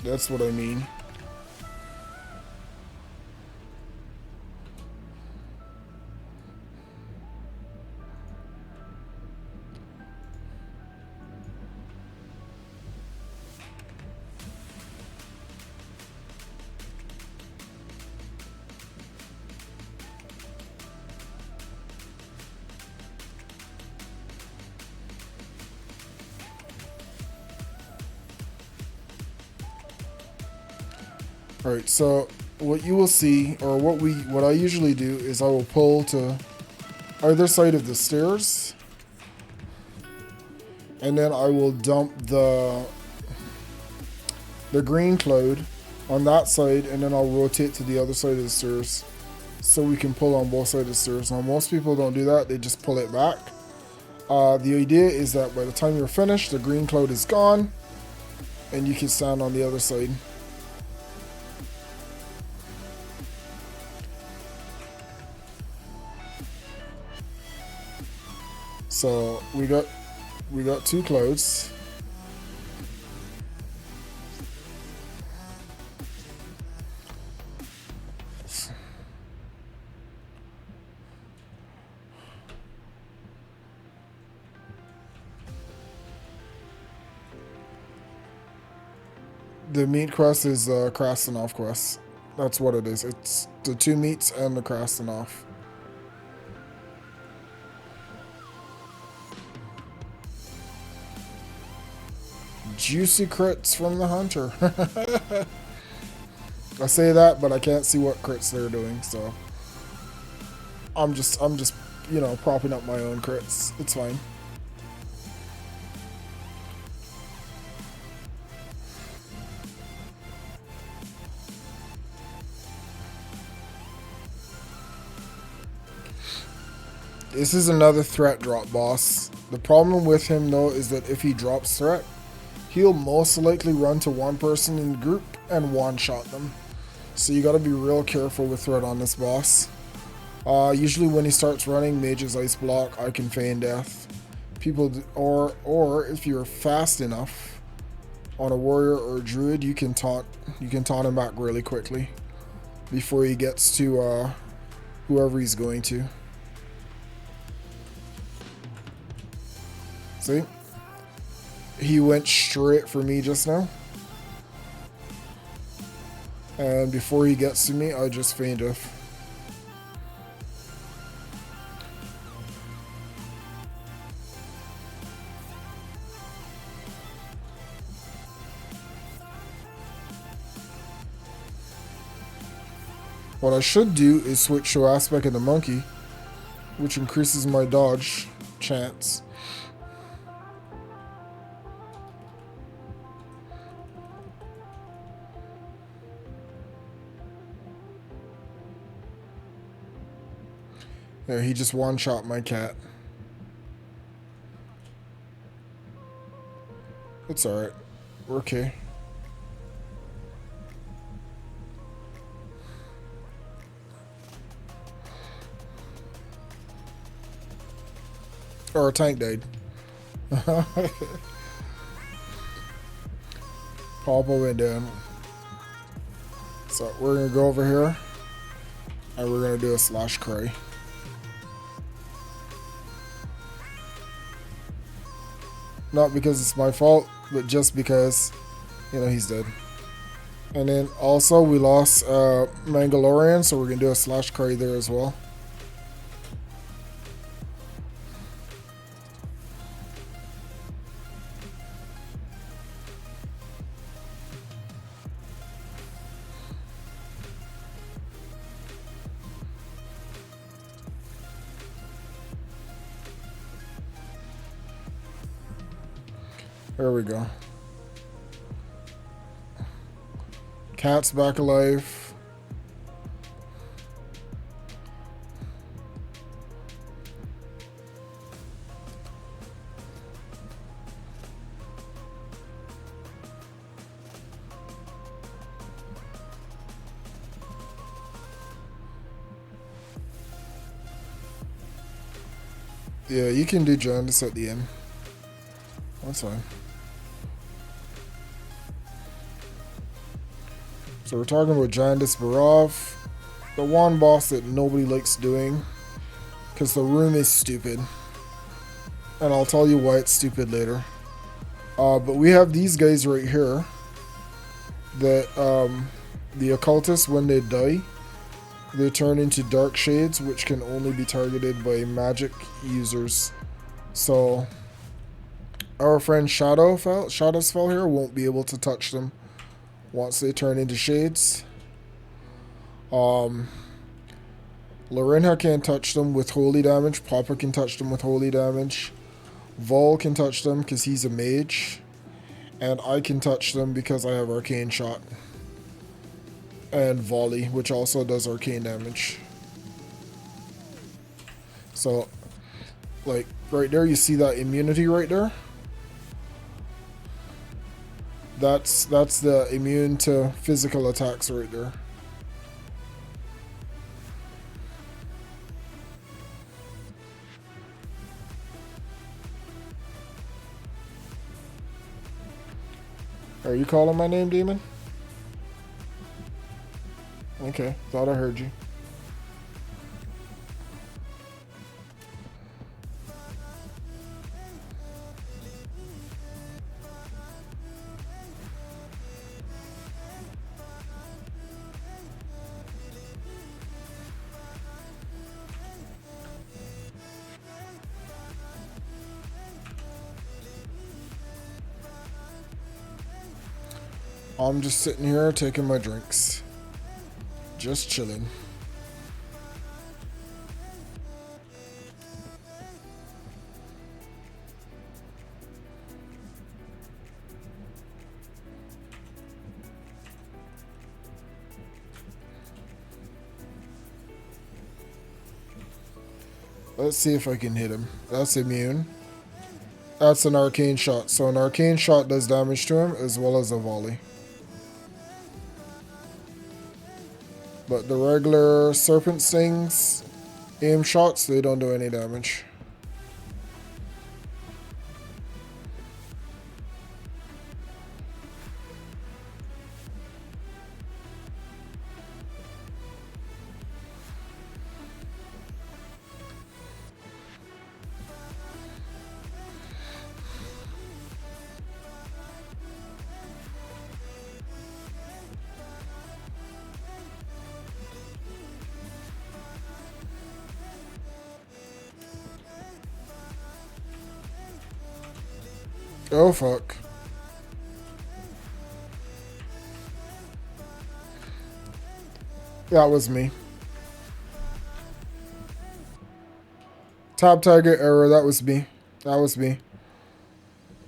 That's what I mean. Alright, so what you will see, or what I usually do is I will pull to either side of the stairs, and then I will dump the green cloud on that side, and then I'll rotate to the other side of the stairs so we can pull on both sides of the stairs. Now most people don't do that, they just pull it back. The idea is that by the time you're finished, the green cloud is gone and you can stand on the other side. So we got two clouds. The meat quest is Krasnov quest. That's what it is. It's the 2 meats and the Krasnov. Juicy crits from the hunter. I say that, but I can't see what crits they're doing, so I'm just you know, propping up my own crits. It's fine. This is another threat drop boss. The problem with him though is that if he drops threat, he'll most likely run to one person in the group and one-shot them. So you gotta be real careful with threat on this boss. Usually when he starts running, Mage's Ice Block, I can feign death. Or if you're fast enough on a warrior or a druid, you can taunt him back really quickly before he gets to whoever he's going to. See? He went straight for me just now. And before he gets to me, I just feign death. What I should do is switch Show Aspect into Monkey, which increases my dodge chance. Yeah, he just one-shot my cat. It's alright. We're okay. Or our tank died. Papa went down. So we're gonna go over here and we're gonna do a slash cry. Not because it's my fault, but just because, you know, he's dead. And then also we lost Mangalorean, so we're gonna do a slash cry there as well. There we go. Cat's back alive. Yeah, you can do Jaundice at the end. That's fine. So we're talking about Jaundice Barov, the one boss that nobody likes doing, because the room is stupid. And I'll tell you why it's stupid later. But we have these guys right here, that the occultists, when they die, they turn into dark shades, which can only be targeted by magic users. So our friend Shadowspell here won't be able to touch them once they turn into shades. Lorinha can't touch them with holy damage. Papa can touch them with holy damage. Vol can touch them because he's a mage. And I can touch them because I have arcane shot. And volley, which also does arcane damage. So, like, right there, you see that immunity right there? That's the immune to physical attacks right there. Are you calling my name, demon? Okay, thought I heard you. I'm just sitting here taking my drinks. Just chilling. Let's see if I can hit him. That's immune. That's an arcane shot. So an arcane shot does damage to him as well as a volley. But the regular serpent stings aim shots, they don't do any damage. Oh fuck. That was me. Tab target error, that was me. That was me.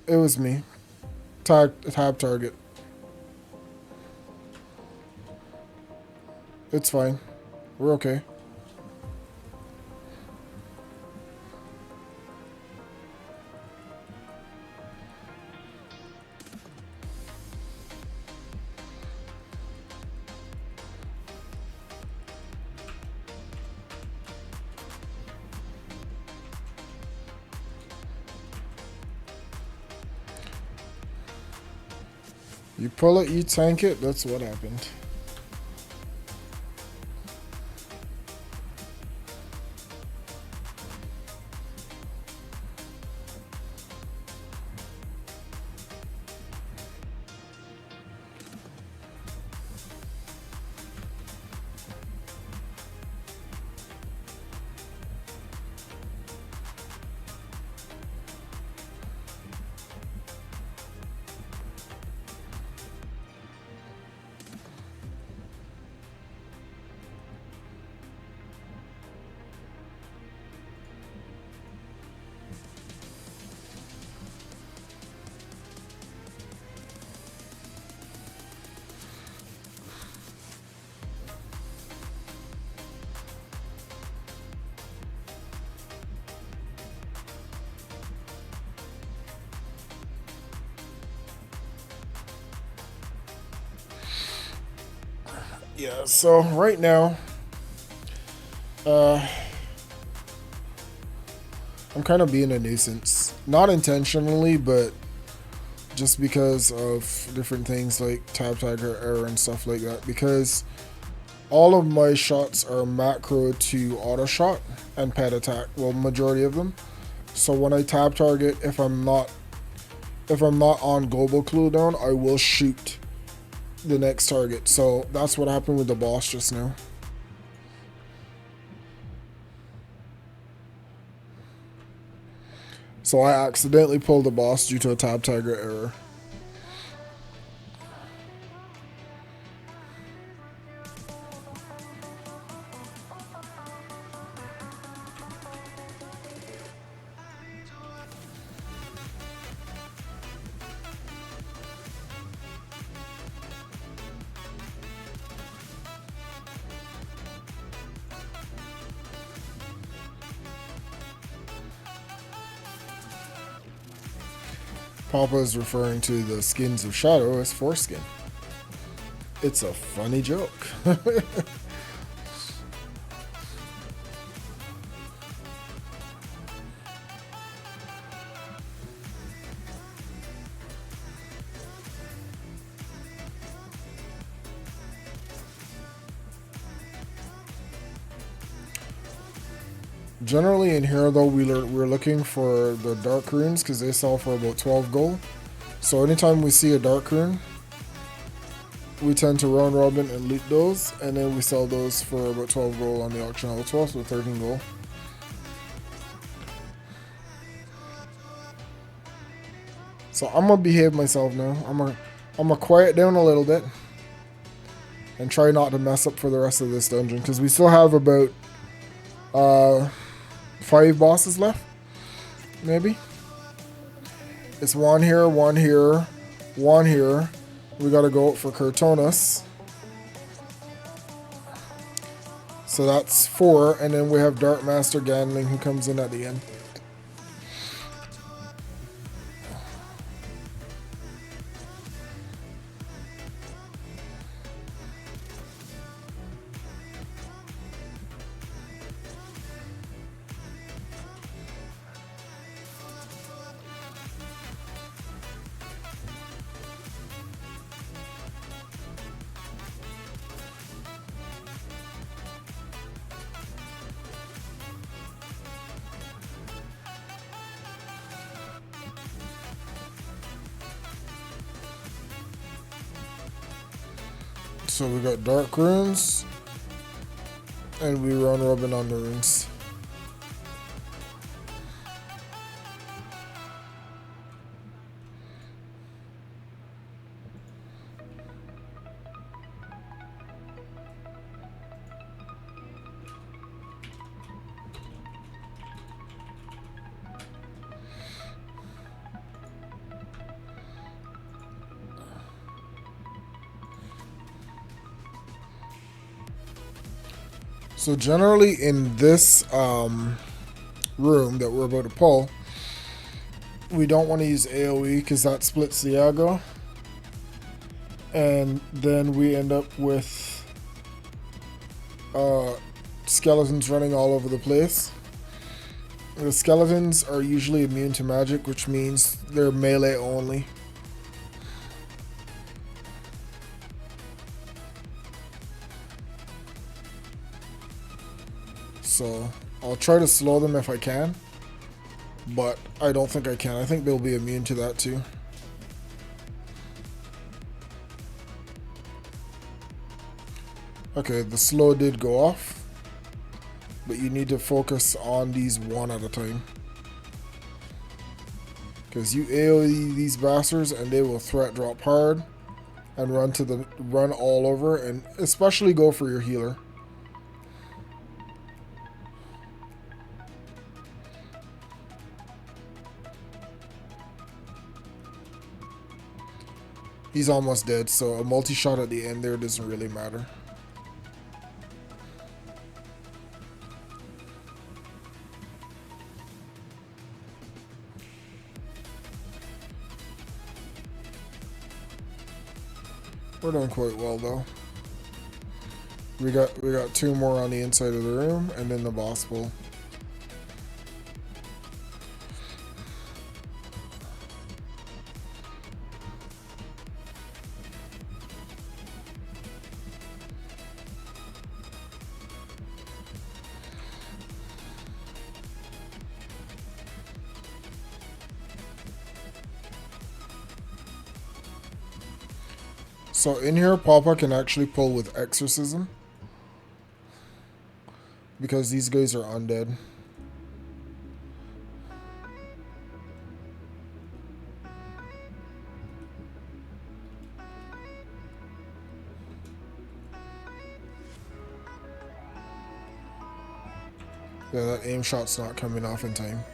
It was me. Tab target. It's fine. We're okay. You pull it, you tank it, that's what happened. Yeah, so right now, I'm kind of being a nuisance. Not intentionally, but just because of different things like tab tiger error and stuff like that. Because all of my shots are macro to auto shot and pet attack. Well, majority of them. So when I tab target, if I'm not on global cooldown, I will shoot the next target. So that's what happened with the boss just now. So I accidentally pulled the boss due to a tab tiger error. Papa is referring to the skins of Shadow as foreskin. It's a funny joke. Generally in here though, we're looking for the dark runes because they sell for about 12 gold. So anytime we see a dark rune, we tend to round robin and loot those, and then we sell those for about 12 gold on the auction level 12, so 13 gold. So I'm gonna behave myself now. I'm gonna quiet down a little bit and try not to mess up for the rest of this dungeon because we still have about 5 bosses left, maybe. It's one here, one here, one here. We gotta go out for Kurtonis. So that's 4, and then we have Dark Master Ganling who comes in at the end. So we got dark runes, and we run robin on the runes. So generally in this room that we're about to pull, we don't want to use AoE because that splits the aggro. And then we end up with skeletons running all over the place. The skeletons are usually immune to magic, which means they're melee only. So I'll try to slow them if I can, but I don't think I can. I think they'll be immune to that too. Okay, the slow did go off, but you need to focus on these one at a time. Because you AoE these bastards and they will threat drop hard and run all over, and especially go for your healer. He's almost dead, so a multi-shot at the end there doesn't really matter. We're doing quite well though. We got 2 more on the inside of the room, and then the boss pull. So in here, Papa can actually pull with Exorcism, because these guys are undead. Yeah, that aim shot's not coming off in time.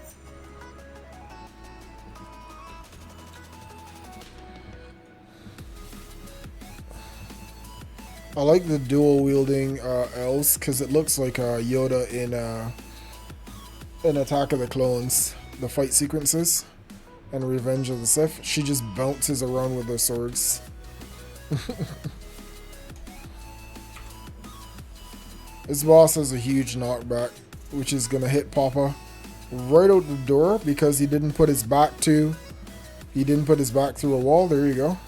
I like the dual wielding elves because it looks like Yoda in Attack of the Clones, the fight sequences, and Revenge of the Sith. She just bounces around with her swords. This boss has a huge knockback, which is gonna hit Papa right out the door because he didn't put his back through a wall. There you go.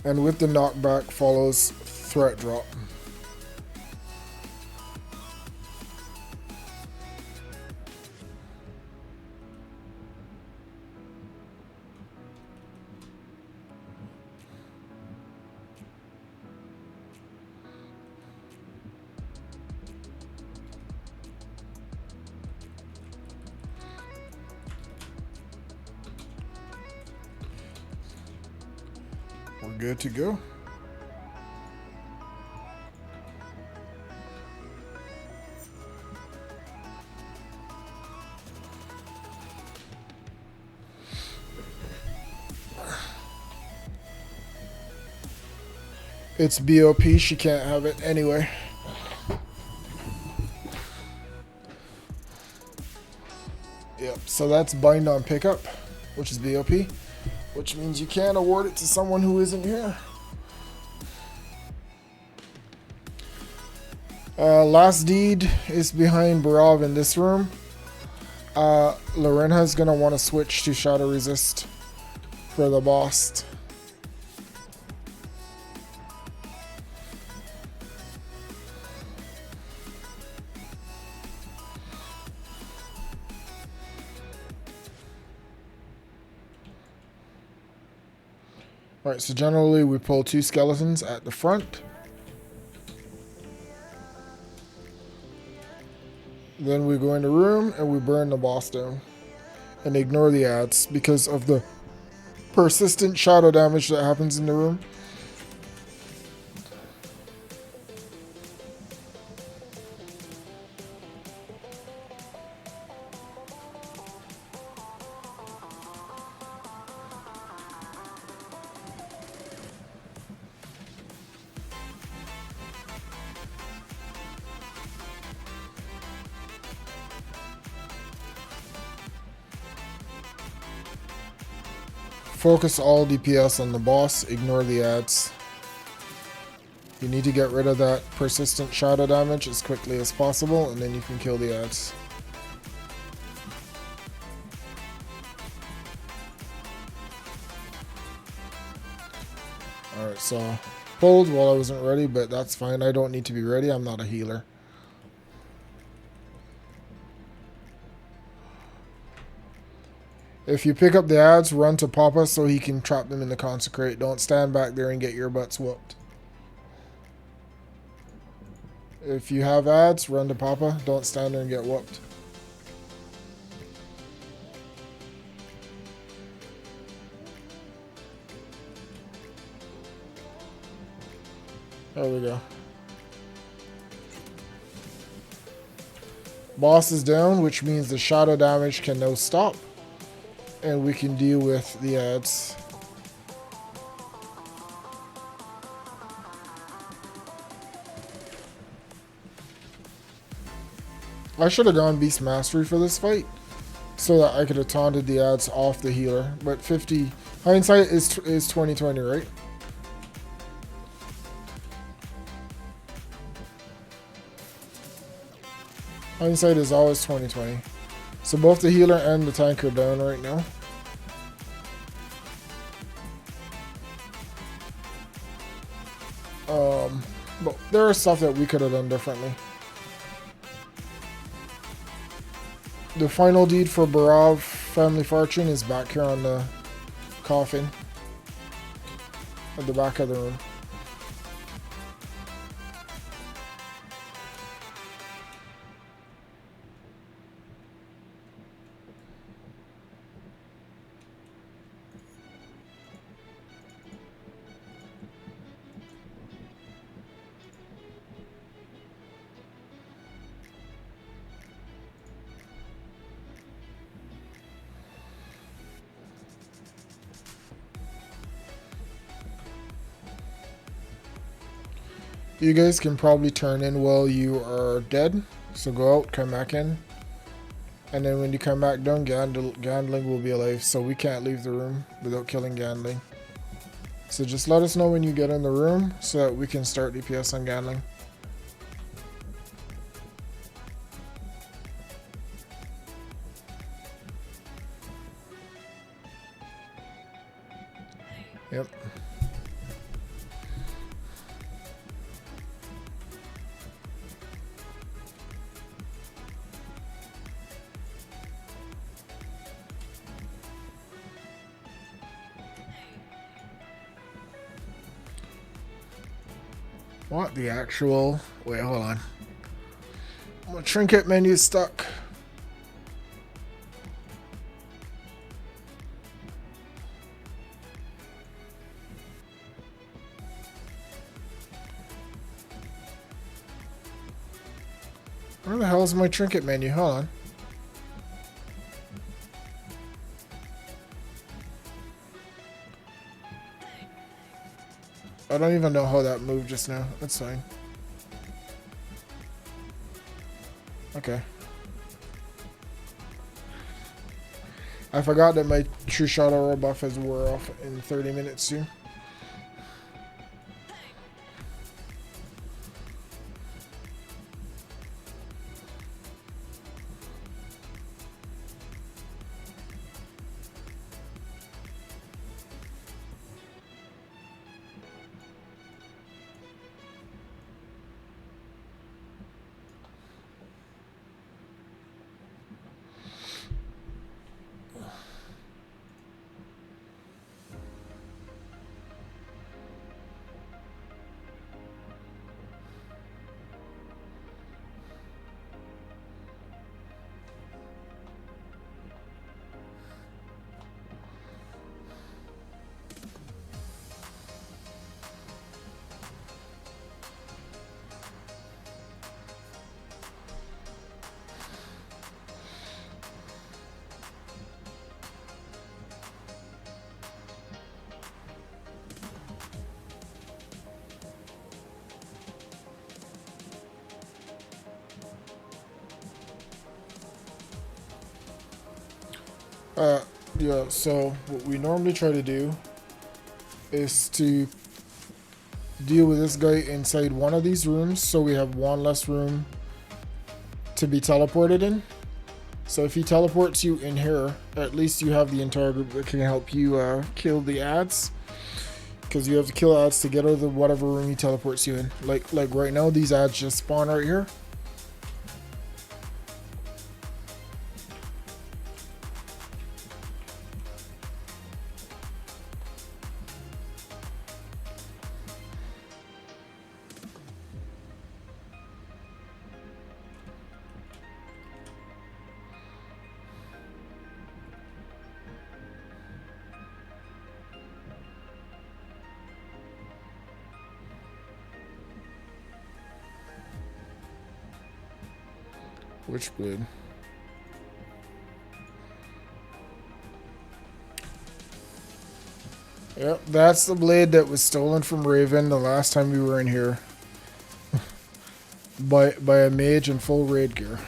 And with the knockback follows threat drop. We're good to go. It's BOP, she can't have it anyway. Yep, so that's bind on pickup, which is BOP, which means you can't award it to someone who isn't here. Last deed is behind Barav in this room. Lorena's gonna want to switch to Shadow Resist for the boss. Alright, so generally we pull 2 skeletons at the front. Then we go in the room and we burn the boss down. And ignore the ads because of the persistent shadow damage that happens in the room. Focus all DPS on the boss, ignore the ads. You need to get rid of that persistent shadow damage as quickly as possible, and then you can kill the ads. Alright, so pulled while I wasn't ready, but that's fine. I don't need to be ready. I'm not a healer. If you pick up the ads, run to Papa so he can trap them in the consecrate. Don't stand back there and get your butts whooped. If you have ads, run to Papa. Don't stand there and get whooped. There we go. Boss is down, which means the shadow damage can now stop. And we can deal with the ads. I should have gone Beast Mastery for this fight, so that I could have taunted the ads off the healer. But 50 hindsight is 2020, right? Hindsight is always 2020. So both the healer and the tank are down right now. But there is stuff that we could have done differently. The final deed for Barav Family Fortune is back here on the coffin at the back of the room. You guys can probably turn in while you are dead. So go out, come back in. And then when you come back down, Gandling will be alive. So we can't leave the room without killing Gandling. So just let us know when you get in the room so that we can start DPS on Gandling. Yep. What the actual... Wait, hold on. My trinket menu's stuck. Where the hell is my trinket menu? Hold on. I don't even know how that moved just now. That's fine. Okay. I forgot that my True Shot Aura buff has wore off in 30 minutes too. Uh, yeah, so what we normally try to do is to deal with this guy inside one of these rooms so we have one less room to be teleported in. So if he teleports you in here, at least you have the entire group that can help you kill the ads. Because you have to kill ads to get out of the whatever room he teleports you in. Like right now, these ads just spawn right here. Which blade? Yep, that's the blade that was stolen from Raven the last time we were in here. by a mage in full raid gear.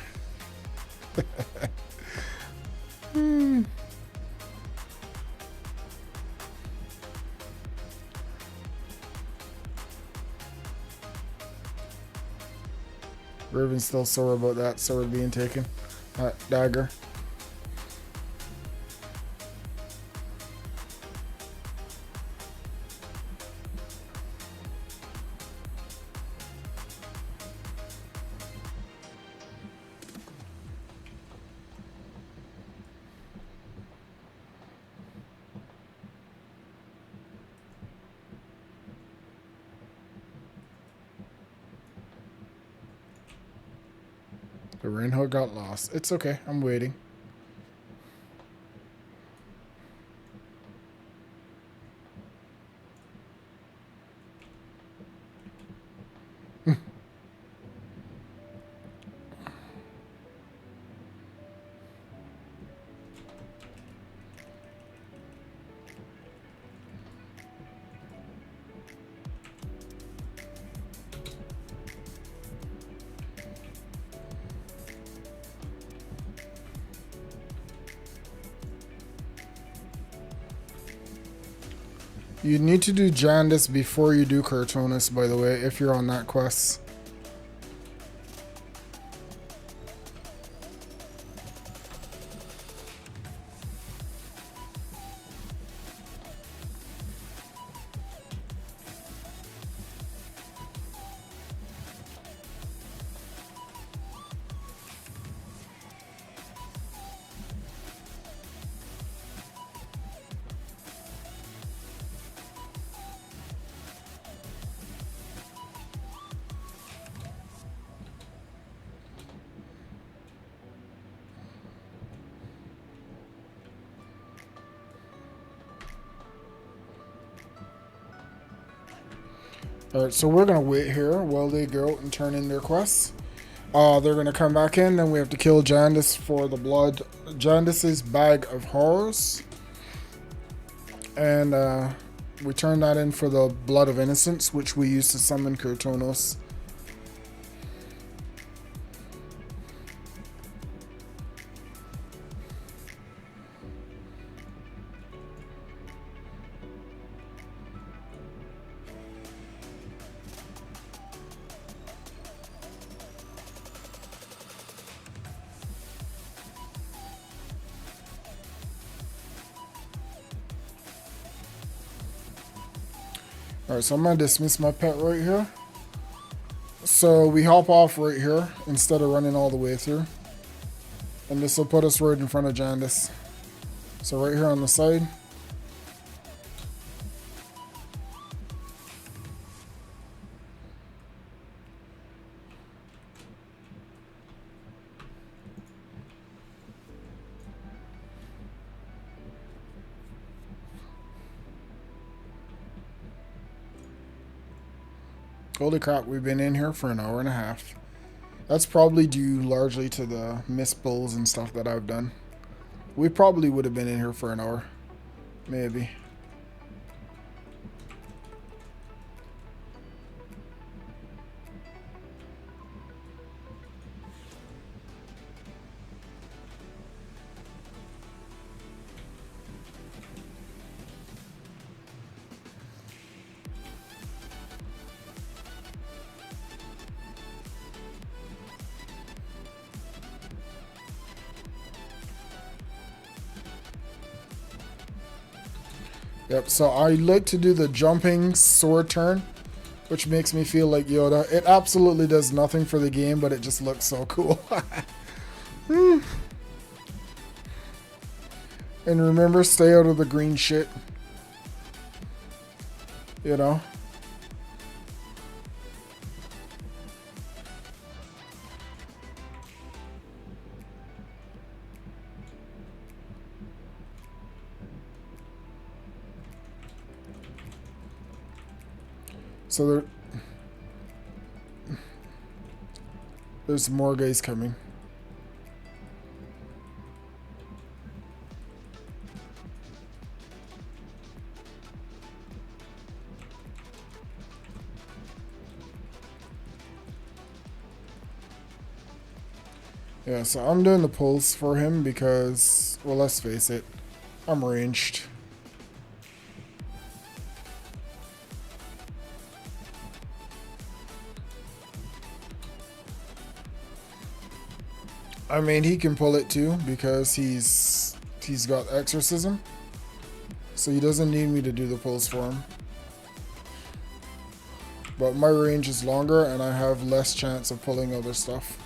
Raven's still sore about that sword being taken. That dagger. The rain hood got lost. It's okay. I'm waiting. You need to do Jandis before you do Cartoonist, by the way, if you're on that quest. Alright, so we're going to wait here while they go out and turn in their quests. They're going to come back in, then we have to kill Jandis for the blood. Jandis's bag of horrors. And we turn that in for the blood of innocence, which we use to summon Kurtonos. Alright, so I'm going to dismiss my pet right here. So we hop off right here instead of running all the way through. And this will put us right in front of Jandis. So right here on the side. Holy crap, we've been in here for an hour and a half. That's probably due largely to the missed bulls and stuff that I've done. We probably would have been in here for an hour. Maybe. Yep, so I like to do the jumping sword turn, which makes me feel like Yoda. It absolutely does nothing for the game, but it just looks so cool. And remember, stay out of the green shit. You know? So there's more guys coming. Yeah, so I'm doing the pulls for him because, well, let's face it, I'm ranged. I mean, he can pull it too because he's got exorcism, so he doesn't need me to do the pulls for him. But my range is longer and I have less chance of pulling other stuff.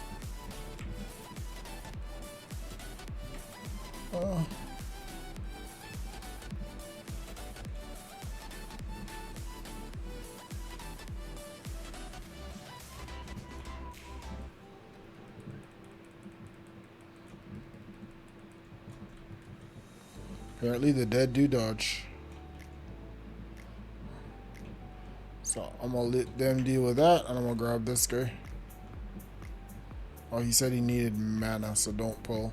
Apparently the dead do dodge. So I'm gonna let them deal with that and I'm gonna grab this guy. Oh, he said he needed mana, so don't pull.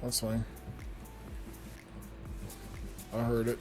That's fine. I heard it.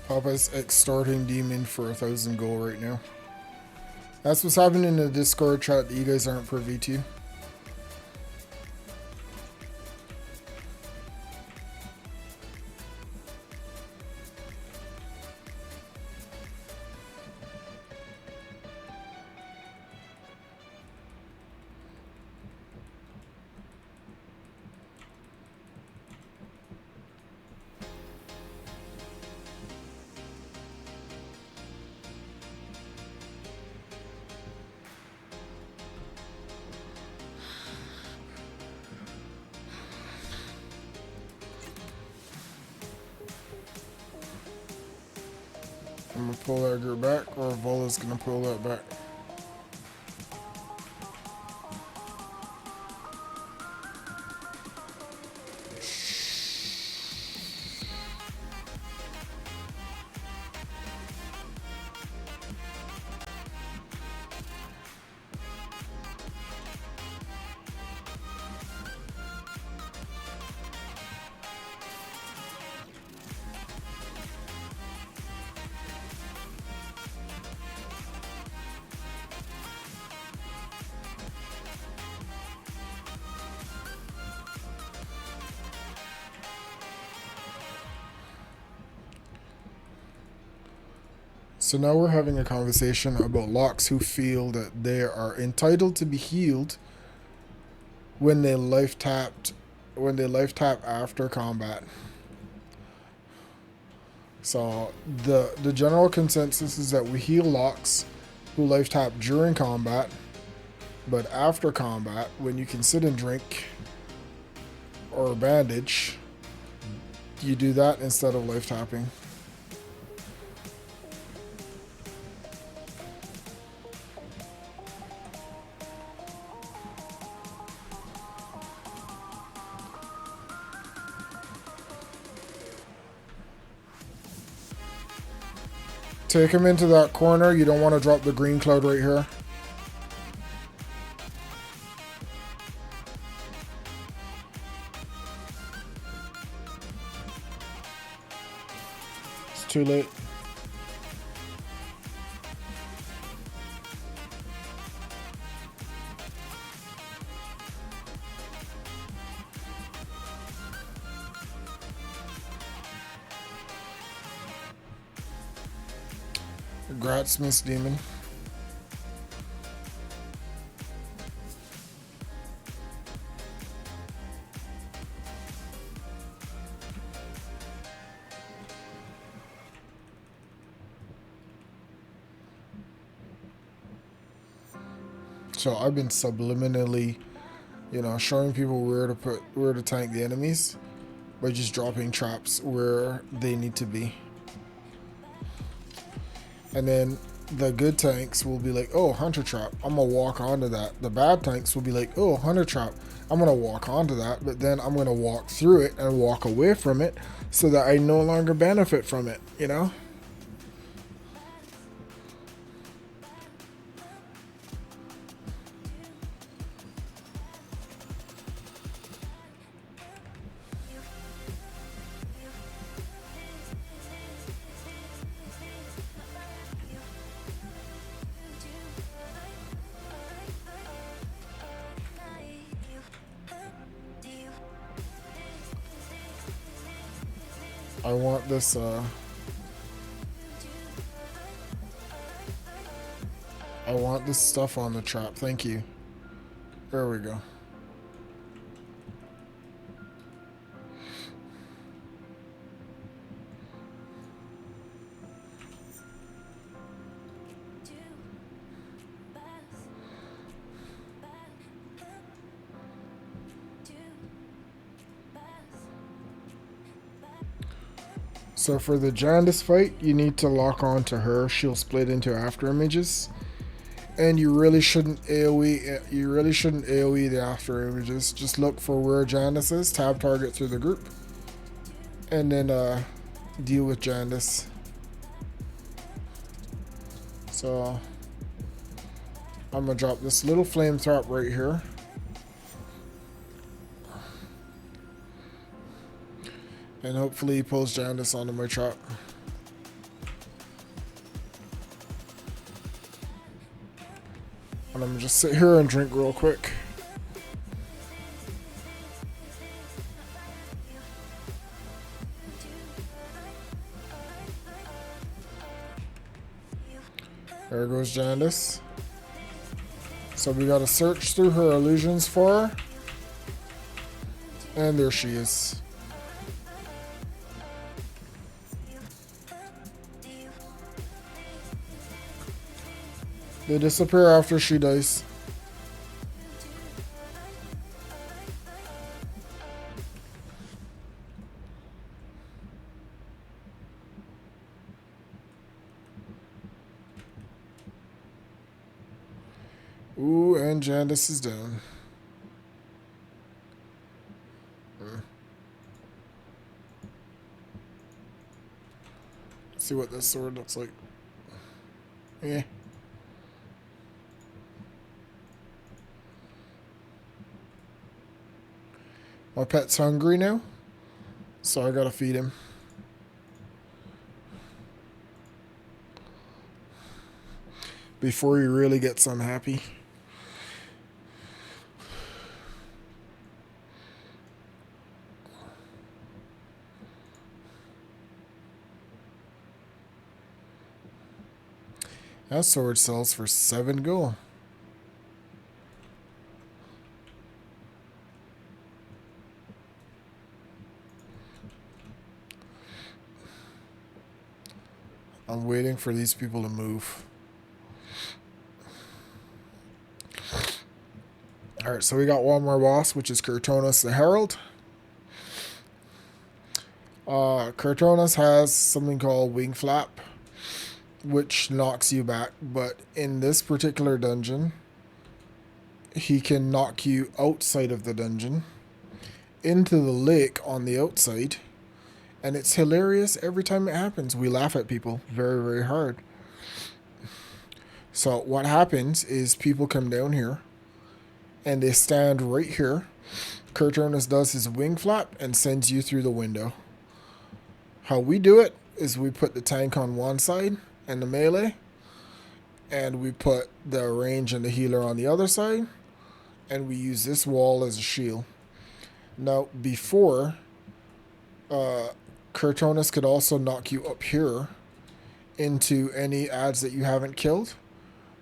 Papa's extorting demon for 1,000 gold right now. That's what's happening in the Discord chat that you guys aren't privy to. I'm gonna pull that group back, or Vola's gonna pull that back. So now we're having a conversation about locks who feel that they are entitled to be healed when they life tap after combat. So the general consensus is that we heal locks who life tap during combat, but after combat, when you can sit and drink or bandage, you do that instead of life tapping. Take him into that corner. You don't want to drop the green cloud right here. It's too late. Congrats, Miss Demon. So I've been subliminally, showing people where to tank the enemies by just dropping traps where they need to be. And then the good tanks will be like, oh, hunter trap, I'm gonna walk onto that. The bad tanks will be like, oh, hunter trap, I'm gonna walk onto that, but then I'm gonna walk through it and walk away from it so that I no longer benefit from it, I want this, I want this stuff on the trap. Thank you. There we go. So for the Jandice fight, you need to lock on to her. She'll split into after images. And you really shouldn't AoE the after images. Just look for where Jandice is, tab target through the group, and then deal with Jandice. So I'm gonna drop this little flame trap right here. And hopefully he pulls Jandice onto my trap. And I'm gonna just sit here and drink real quick. There goes Jandice. So we gotta search through her illusions for her. And there she is. They disappear after she dies. Ooh, and Jandice is down. Let's see what this sword looks like. Yeah. My pet's hungry now, so I gotta feed him. Before he really gets unhappy. That sword sells for 7 gold. I'm waiting for these people to move. Alright, so we got one more boss, which is Kurtonis the Herald. Kurtonis has something called Wing Flap, which knocks you back, but in this particular dungeon, he can knock you outside of the dungeon into the lake on the outside, and it's hilarious every time it happens. We laugh at people very, very hard. So what happens is people come down here and they stand right here. Kurtonis does his wing flap and sends you through the window. How we do it is we put the tank on one side and the melee, and we put the range and the healer on the other side, and we use this wall as a shield. Now, before, Kurtonis could also knock you up here into any ads that you haven't killed,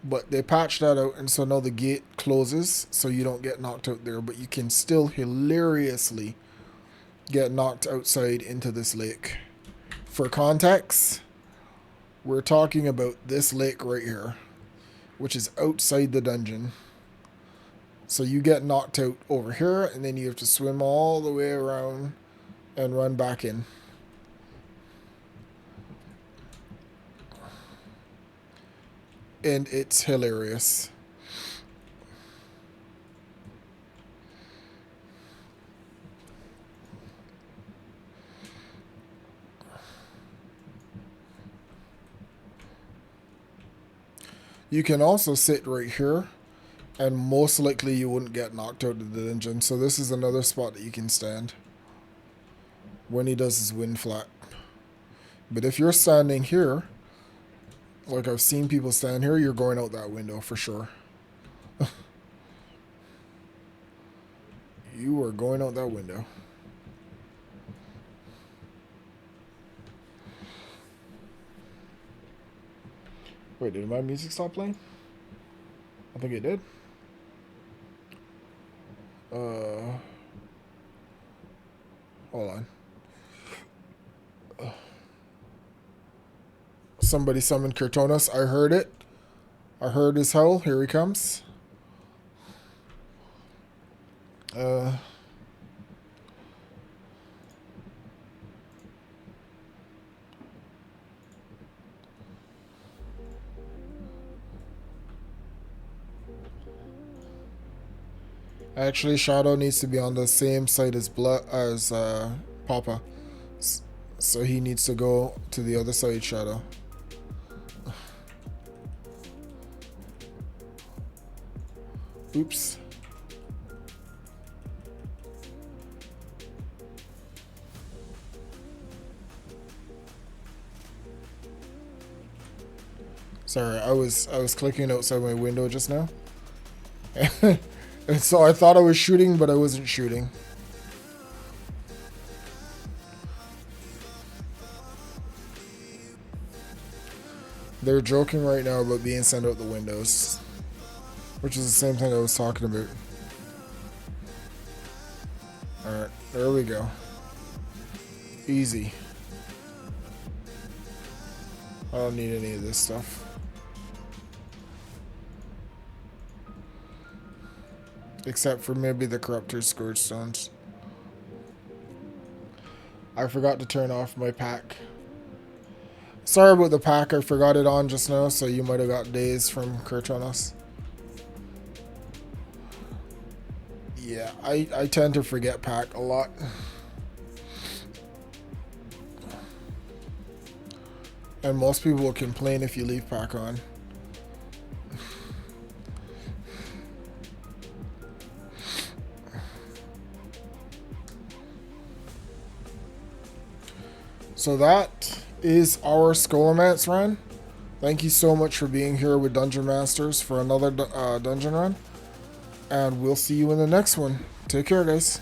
but they patched that out, and so now the gate closes, so you don't get knocked out there, but you can still hilariously get knocked outside into this lake. For context, we're talking about this lake right here, which is outside the dungeon. So you get knocked out over here, and then you have to swim all the way around and run back in. And it's hilarious. You can also sit right here, and most likely you wouldn't get knocked out of the dungeon. So this is another spot that you can stand when he does his wind flap. But if you're standing here, like I've seen people stand here, you're going out that window for sure. You are going out that window. Wait, did my music stop playing? I think it did. Hold on. Somebody summoned Kurtonis. I heard it. I heard his howl. Here he comes. Actually, Shadow needs to be on the same side as Papa. So he needs to go to the other side, Shadow. Oops. Sorry, I was clicking outside my window just now. And so I thought I was shooting, but I wasn't shooting. They're joking right now about being sent out the windows, which is the same thing I was talking about. Alright, there we go. Easy. I don't need any of this stuff. Except for maybe the Corruptor's Scourge Stones. I forgot to turn off my pack. Sorry about the pack, I forgot it on just now, so you might have got days from Kurtonis. Yeah, I tend to forget pack a lot. And most people will complain if you leave pack on. So that is our Scholomance run. Thank you so much for being here with Dungeon Masters for another dungeon run. And we'll see you in the next one. Take care, guys.